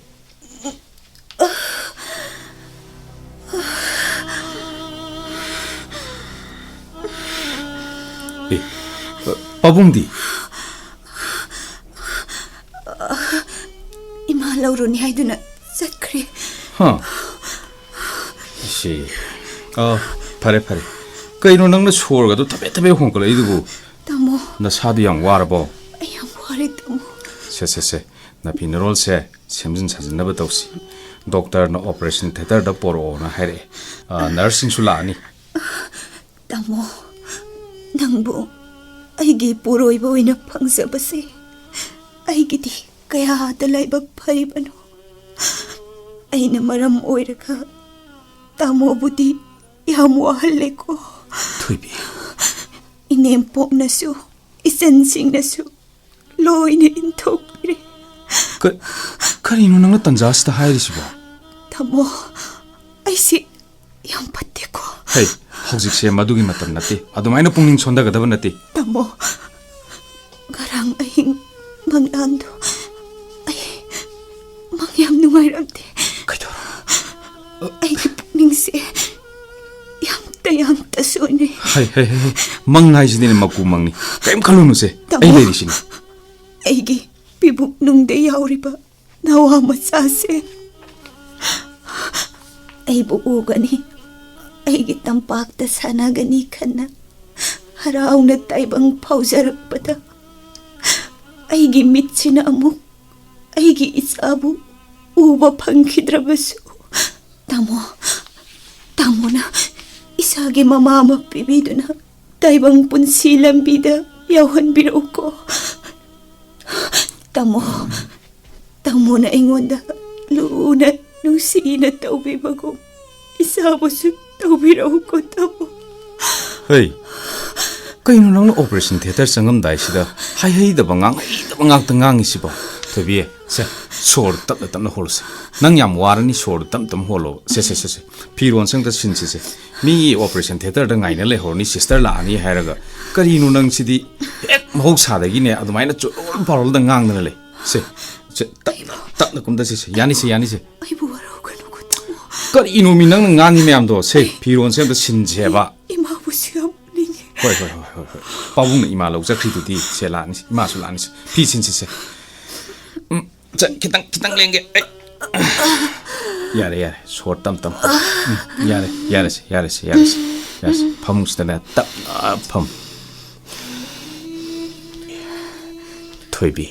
빠봉디 이마 라우로니 하이드나 zat크리 시 파레 그이노 낭나 소르가도 타베타베 홍걸 이두고 타모 나 사도 양 와라보 양 와레 타모 세세세 나 비너롤세 샘진 사진나바 도시 doctor operation theater da poro na haire nursing sulani 타모 낭보 아이기 보로이보 이나 방서버세 아이기디 그야다 라이박 파리바노 아이나 마람 오이르가 타모부디 야무할레고 토이비 이넴포나수 이센싱나수 로이네 인톡비레 그리노 낭나 딴자스다 하이리시보 타모 아이시 양파테고 헤이 혹직세 마두기 마tam nati adumaina pungning sonda gadaba nati tamo garang ahing manando ꯅꯨꯡꯉꯥꯏꯔꯝꯗꯦ ꯑꯩꯒꯤ ꯄꯨꯛꯅꯤꯡꯁꯦ ꯌꯥꯝꯇ ꯁꯣꯟꯅꯩ ꯍꯩ ꯃꯪ ꯍꯥꯏꯁꯤꯗꯤꯅꯦ ꯃꯀꯨ ꯃꯪꯅꯤ ꯀꯔꯤꯝ ꯈꯜꯂꯨꯅꯨꯁꯦ ꯑꯩ ꯂꯩꯔꯤꯁꯤꯅꯤ ꯑꯩꯒꯤ ꯄꯤꯕꯨꯛꯅꯨꯡꯗ ꯌꯥꯎꯔꯤꯕ ꯅꯋꯥ ꯃꯆꯥꯁꯦ ꯑꯩꯕꯨ ꯎꯒꯅꯤ ꯑꯩꯒꯤ ꯇꯝꯄꯥꯛꯇ ꯁꯥꯟꯅꯒꯅꯤ ꯈꯟꯅ ꯍꯔꯥꯎꯅ ꯇꯥꯏꯕꯪ ꯐꯥꯎꯖꯔꯛꯄꯗ ꯑꯩꯒꯤ ꯃꯤꯠꯁꯤꯅ ꯑꯃꯨꯛ ꯑꯩꯒꯤ ꯏꯆꯥꯕꯨ ꯎꯕ ꯐꯪꯈꯤꯗ꯭ꯔꯕꯁꯨ ꯇꯥꯃꯣꯅ ꯏꯁꯥꯒꯤ ꯃꯃꯥ ꯑꯃ ꯄꯤꯕꯤꯗꯨꯅ ꯇꯥꯏꯕꯪ ꯄꯨꯟꯁꯤ ꯂꯝꯕꯤꯗ ꯌꯥꯎꯍꯟꯕꯤꯔꯛꯎꯀꯣ ꯇꯥꯃꯣꯅ ꯑꯩꯉꯣꯟꯗ ꯂꯨꯅ ꯅꯨꯡꯁꯤꯅ ꯇꯧꯕꯤꯕꯒꯨꯝ ꯏꯆꯥꯕꯨꯁꯨ ꯇꯧꯕꯤꯔꯛꯎꯀꯣ ꯇꯥꯃꯣ ꯍꯩ ꯀꯩꯅꯣ ꯅꯪꯅ ꯑꯣꯄꯔꯦꯁꯟ ꯊꯤꯌꯦꯇꯔ ꯆꯪꯉꯝꯗꯥꯏꯁꯤꯗ ꯍꯩꯗꯕ ꯉꯥꯛꯇ ꯉꯥꯡꯉꯤꯁꯤꯕꯣ ꯊꯣꯏꯕꯤ ꯁꯦ ꯁꯣꯔ ꯇꯞꯅ ꯍꯣꯜꯂꯨꯁꯦ ꯅꯪ ꯌꯥꯝ ꯋꯥꯔꯅꯤ ꯁꯣꯔ ꯇꯞꯅ ꯍꯣꯜꯂꯣ ꯁꯦ ꯐꯤꯔꯣꯟ ꯁꯪꯗ ꯁꯤꯟꯁꯤꯁꯦ ꯃꯤꯒꯤ ꯑꯣꯄꯔꯦꯁꯟ ꯊꯤꯌꯦꯇꯔꯗ ꯉꯥꯏꯅ ꯂꯩꯍꯧꯔꯅꯤ ꯁꯤꯁꯇꯔ ꯂꯥꯛꯑꯅꯤ ꯍꯥꯏꯔꯒ ꯀꯔꯤꯅꯣ ꯅꯪ ꯁꯤꯗꯤ ꯍꯦꯛ ꯃꯍꯧꯁꯥꯗꯒꯤꯅꯦ ꯑꯗꯨꯃꯥꯏꯅ ꯆꯣꯔꯣꯜ ꯄꯥꯔꯣꯜꯗ ꯉꯥꯡꯗꯅ ꯂꯩ ꯁꯦ ꯇꯞꯅ ꯀꯨꯝꯗꯁꯤꯁꯦ ꯌꯥꯅꯤꯁꯦ ꯑꯩꯕꯨ ꯋꯥꯔꯧꯒꯅꯨꯀꯣ ꯇꯥꯃꯣ ꯀꯔꯤꯅꯣ ꯃꯤ ꯅꯪꯅ ꯉꯥꯡꯉꯤ ꯃꯌꯥꯝꯗꯣ ꯁꯦ ꯐꯤꯔꯣꯟꯁꯦ ꯑꯝꯇ ꯁꯤꯟꯁꯦꯕ 이마부시 없니? ꯍꯣꯏ ꯄꯥꯕꯨꯡꯅ ꯏꯃꯥ ꯂꯧꯖꯈ꯭ꯔꯤꯗꯨꯗꯤ ꯁꯦ ꯂꯥꯛꯑꯅꯤ ꯏꯃꯥꯁꯨ ꯂꯥꯛꯑꯅꯤ ꯐꯤ ꯁꯤꯟꯁꯤꯁꯦ ꯈꯤꯇꯪ ꯂꯦꯡꯒꯦ ꯌꯥꯔꯦ ꯁꯣꯔ ꯇꯝ ꯌꯥꯔꯦꯁꯦ ꯐꯃꯨꯡꯁꯤꯗꯅꯦ ꯇꯞꯅ ꯐꯝ ꯊꯣꯏꯕꯤ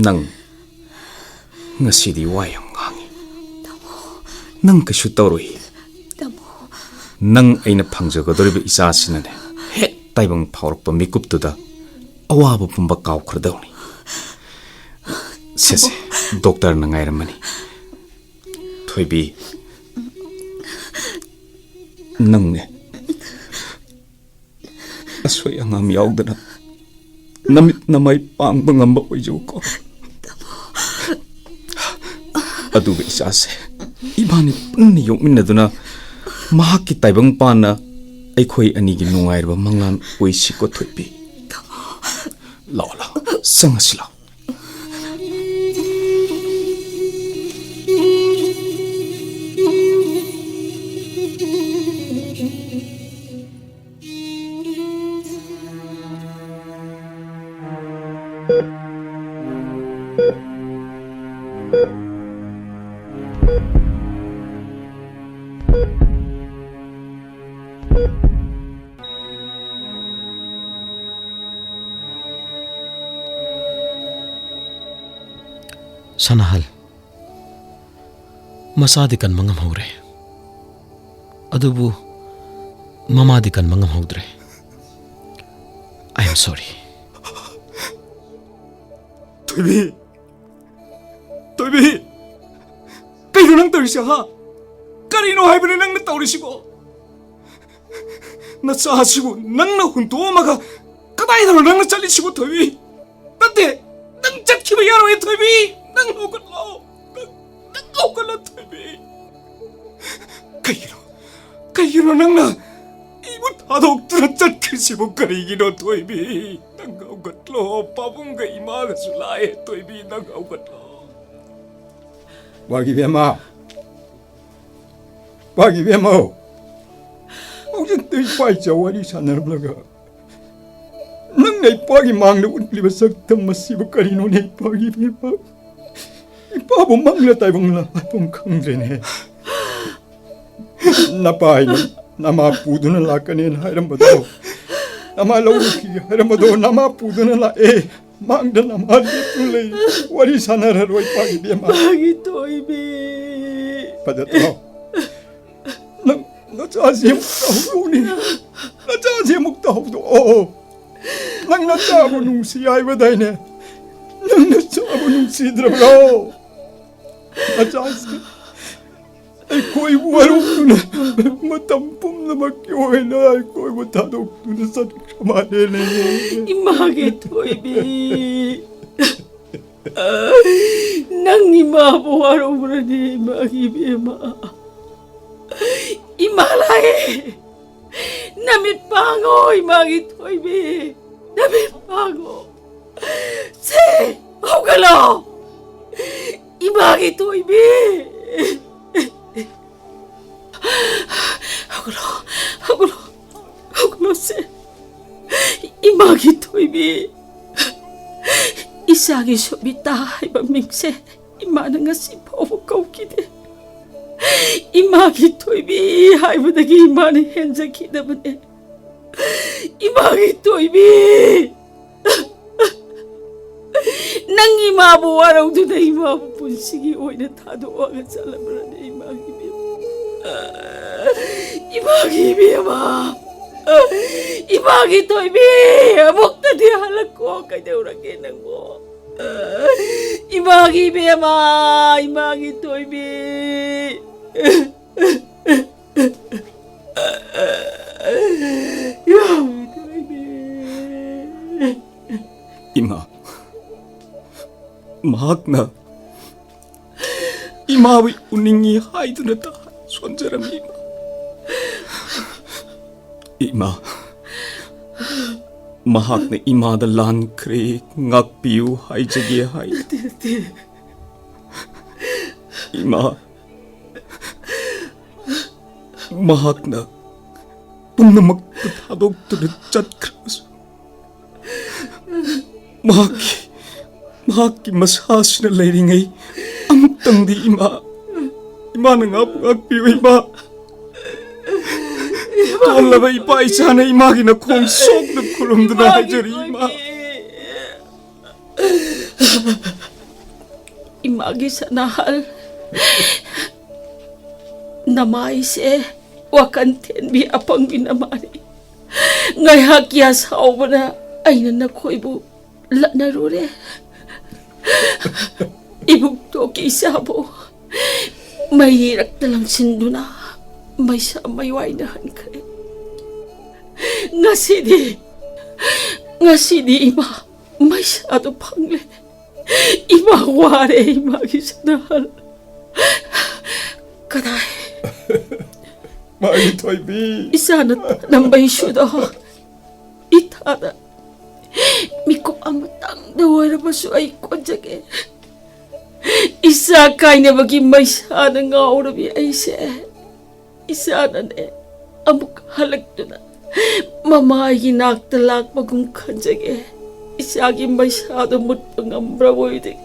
ꯅꯪ ꯉꯁꯤꯗꯤ ꯋꯥ ꯌꯥꯝ ꯉꯥꯡꯉꯤ ꯅꯪ ꯀꯩꯁꯨ ꯇꯧꯔꯣꯏ ꯅꯪ ꯑꯩꯅ ꯐꯪꯖꯒꯗꯧꯔꯤꯕ ꯏꯆꯥꯁꯤꯅꯅꯦ ꯍꯦꯛ ꯇꯥꯏꯕꯪ ꯐꯥꯎꯔꯛꯄ ꯃꯤꯀꯨꯞꯇꯨꯗ ꯑꯋꯥꯕ ꯄꯨꯝꯕ ꯀꯥꯎꯈ꯭ꯔꯗꯧꯅꯤ ꯁꯦ ꯗꯣꯛꯇꯔꯅ ꯉꯥꯏꯔꯝꯃꯅꯤ ꯊꯣꯏꯕꯤ ꯅꯪꯅꯦ ꯑꯁꯣꯏ ꯑꯉꯥꯝ ꯌꯥꯎꯗꯅ ꯅꯃꯤꯠ ꯅꯃꯥꯏ ꯄꯥꯡꯕ ꯉꯝꯕ ꯑꯣꯏꯖꯧꯀꯣ ꯑꯗꯨꯒ ꯏꯆꯥꯁꯦ ꯏꯕꯥꯅꯤ ꯄꯨꯟꯅ ꯌꯣꯛꯃꯤꯟꯅꯗꯨꯅ ꯃꯍꯥꯛꯀꯤ ꯇꯥꯏꯕꯪ ꯄꯥꯟꯅ ꯑꯩꯈꯣꯏ ꯑꯅꯤꯒꯤ ꯅꯨꯡꯉꯥꯏꯔꯕ ꯃꯪꯂꯥꯟ ꯑꯣꯏꯁꯤꯀꯣ ꯊꯣꯏꯕꯤ ꯂꯥꯛꯑꯣ ꯆꯪꯉꯁꯤ ꯂꯥꯛꯑꯣ ꯁꯅꯥꯍꯜ ꯃꯆꯥꯗꯤ ꯀꯟꯕ ꯉꯝꯍꯧꯔꯦ ꯑꯗꯨꯕꯨ ꯃꯃꯥꯗꯤ ꯀꯟꯕ ꯉꯝꯍꯧꯗ꯭ꯔꯦ ꯑꯥꯏ ꯑꯦꯝ ꯁꯣꯔꯤ ꯊꯣꯏꯕꯤ ꯀꯩꯅꯣ ꯅꯪ ꯇꯧꯔꯤꯁꯦ ꯍꯥ ꯀꯔꯤꯅꯣ ꯍꯥꯏꯕꯅꯤ ꯅꯪꯅ ꯇꯧꯔꯤꯁꯤꯕꯣ ꯅꯆꯥꯁꯤꯕꯨ ꯅꯪꯅ ꯍꯨꯟꯇꯣꯛꯑꯝꯃꯒ ꯀꯗꯥꯏꯗꯅꯣ ꯅꯪꯅ ꯆꯠꯂꯤꯁꯤꯕꯣ ꯊꯣꯏꯕꯤ ꯅꯠꯇꯦ ꯅꯪ ꯆꯠꯈꯤꯕ ꯌꯥꯔꯣꯏ ꯊꯣꯏꯕꯤ ꯅꯪ ꯍꯧꯒꯠꯂꯣ ꯅꯪ ꯍꯧꯒꯠꯂꯣ ꯊꯣꯏꯕꯤ ꯀꯩꯒꯤꯅೋ ꯅꯪꯅ 이부 다독들어 짠크시고 그리기로 토이비 낭가오갓로 빠bun가 이마가수 라에 토이비 낭가오갓로 와기베마 어제 또 이빠이자 와리 사나르블라가 낭내 이빠기 망르 운리바 썩던 마시부 까리노네 이빠기베마 이빠보 망르 따이봉라 봄 강드레네 나빠이는 nama puduna la kanin haramado nama lawki haramado nama puduna la mangda nama ditule wari sanara roi pagi dia magi toibi padato na chaji mukta nang na chabu nungsi ai badaine nang na chabu nungsi drabro na chaji कोई वरुण मतंपुम नमक ओइना कोई बतादो तुने सत क्षमाने नहीं इमागे थोइबी नंग इमा बोवारो ब्रदे Imangi बेमा इमालाए Namit पांगो Imangi Thoibi Namit पांगो से होगलो 이마기 토이비 하글로세 이마기 토이비 이상이 소비다 하이바 밍세 이마는 것이 보고 꺾이대 이마기 토이비 하이바다기 이마는 현자기 때문에 이마기 토이비 năng imabu warang tu na imabu pun sige oy na tado aga salamra na imagi ma imagi toy bi amok ta di halak ko kay daw rage nang mo imagi toy bi Ima Mahakna Imawi uningi haiduna ta sonjaram Ima Mahakna imada lan kre ngakpiu haijagi hai Ima Mahakna Punamak thadok tuna chatkras Mahaki masas na leiringai amtang di ima na ngakpiu ima Tolaba ipa isa na imagi na kong sok na kulum na hajari ima imagi sa nahal namay se wakan tenbi apang binamari ngay hakya sao ba na ay na nakoy bu la narure ibug to kisabo may hirak na lang sinduna may sa may wainahan kare nga sidi ima may sa ato pangle ima ware ima gisanahal karay Magi toy bi Isana nambay syuda itada Miko amatang dawara masu ay konjage Isa kay na bagi may sana nga urabi ay se Isana ne amuk halagto na Mamahinak talak magong kanjage Isagi may sana mut pangambra woyde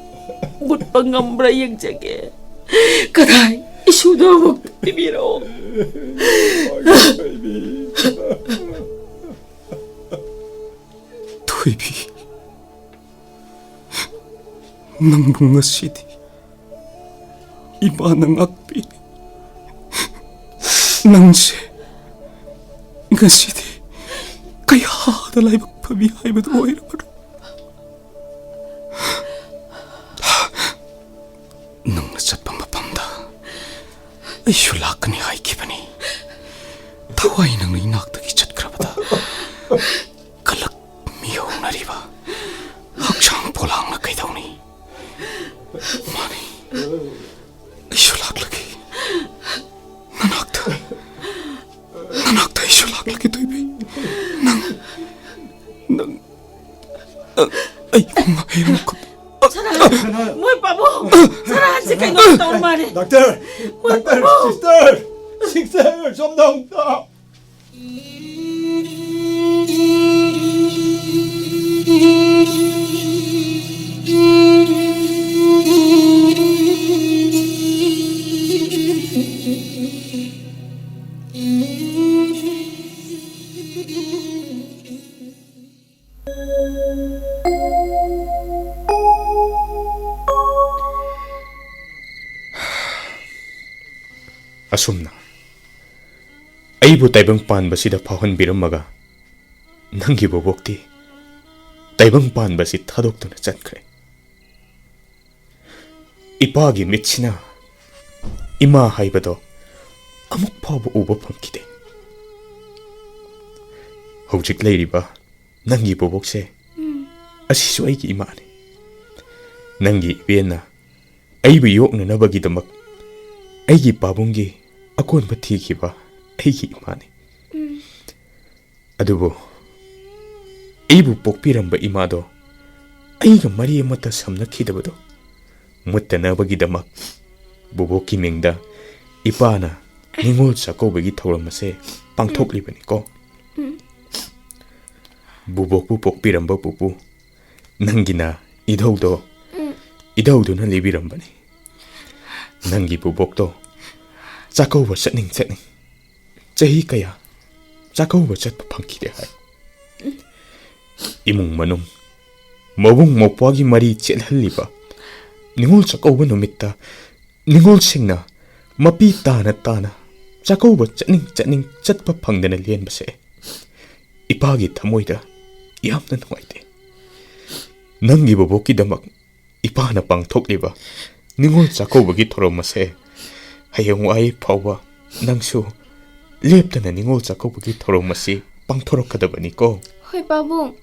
Mut pangambra yung jage Karay Isuda magtibiro Toybi nang bunga sidi iba nang akpi nang se nga sidi kaya hadalay magpabihay ba't oy naman nang nasat pamapamda ay sulak ni haiki ba ni taway nang inakta gichat krabada kalak miyaw na riba haksang polang na kay daw ni mani ay sulak lagi nanakta ay sulak lagi to ibi nang ay kumahirang ko Muy pabo Sarahan si kayo ng taon mare Doctor, sister, som dong ta. Asumna Aibu taibang pan basida pahan biramaga Nangi bobokti taibang pan basi thadok to na chatkre Ipagi mitchina Ima haibado amuk phabu uba phamkide Hojik leiriba nangi bobokse Asisu aigi imane Nangi ibena Aibu yokna nabagi damak Aigi pabungi akon bathiki ba aigi imane Adubo Aibu pokpiramba imado Aiga mari amata samnakhidabado ꯃꯨꯠꯇꯅꯕꯒꯤꯗꯃꯛ ꯕꯨꯕꯣꯛꯀꯤ ꯃꯤꯡꯗ ꯏꯄꯥꯅ ꯅꯤꯉꯣꯜ ꯆꯥꯛꯀꯧꯕꯒꯤ ꯊꯧꯔꯝ ꯑꯁꯦ ꯄꯥꯡꯊꯣꯛꯂꯤꯕꯅꯤꯀꯣ ꯕꯨꯕꯣꯛꯄꯨ ꯄꯣꯛꯄꯤꯔꯝꯕ ꯄꯨꯄꯨ ꯅꯪꯒꯤꯅ 이더우도나 리비럼바니 낭기 부복도 짜고버 setning 제히 까야 짜고버 zetpa 팡키데 하이 이몽 마농 머붕 모포하기 말이 찔할리바 닝올 짜고버 놈있다 닝올 생나 마피 따나 짜고버 zetning zetpa 팡데나 리엔바세 이파기 타모이다 얌나 누와이데 낭기 부복기다막 이파나 빵톡리바 닝올 짜고버기 토롬마세 하영와이 파와 낭수 leptana 닝올 짜고버기 토롬마시 빵토록하다바니고 ꯍꯣꯏ ꯄꯥꯕꯨꯡ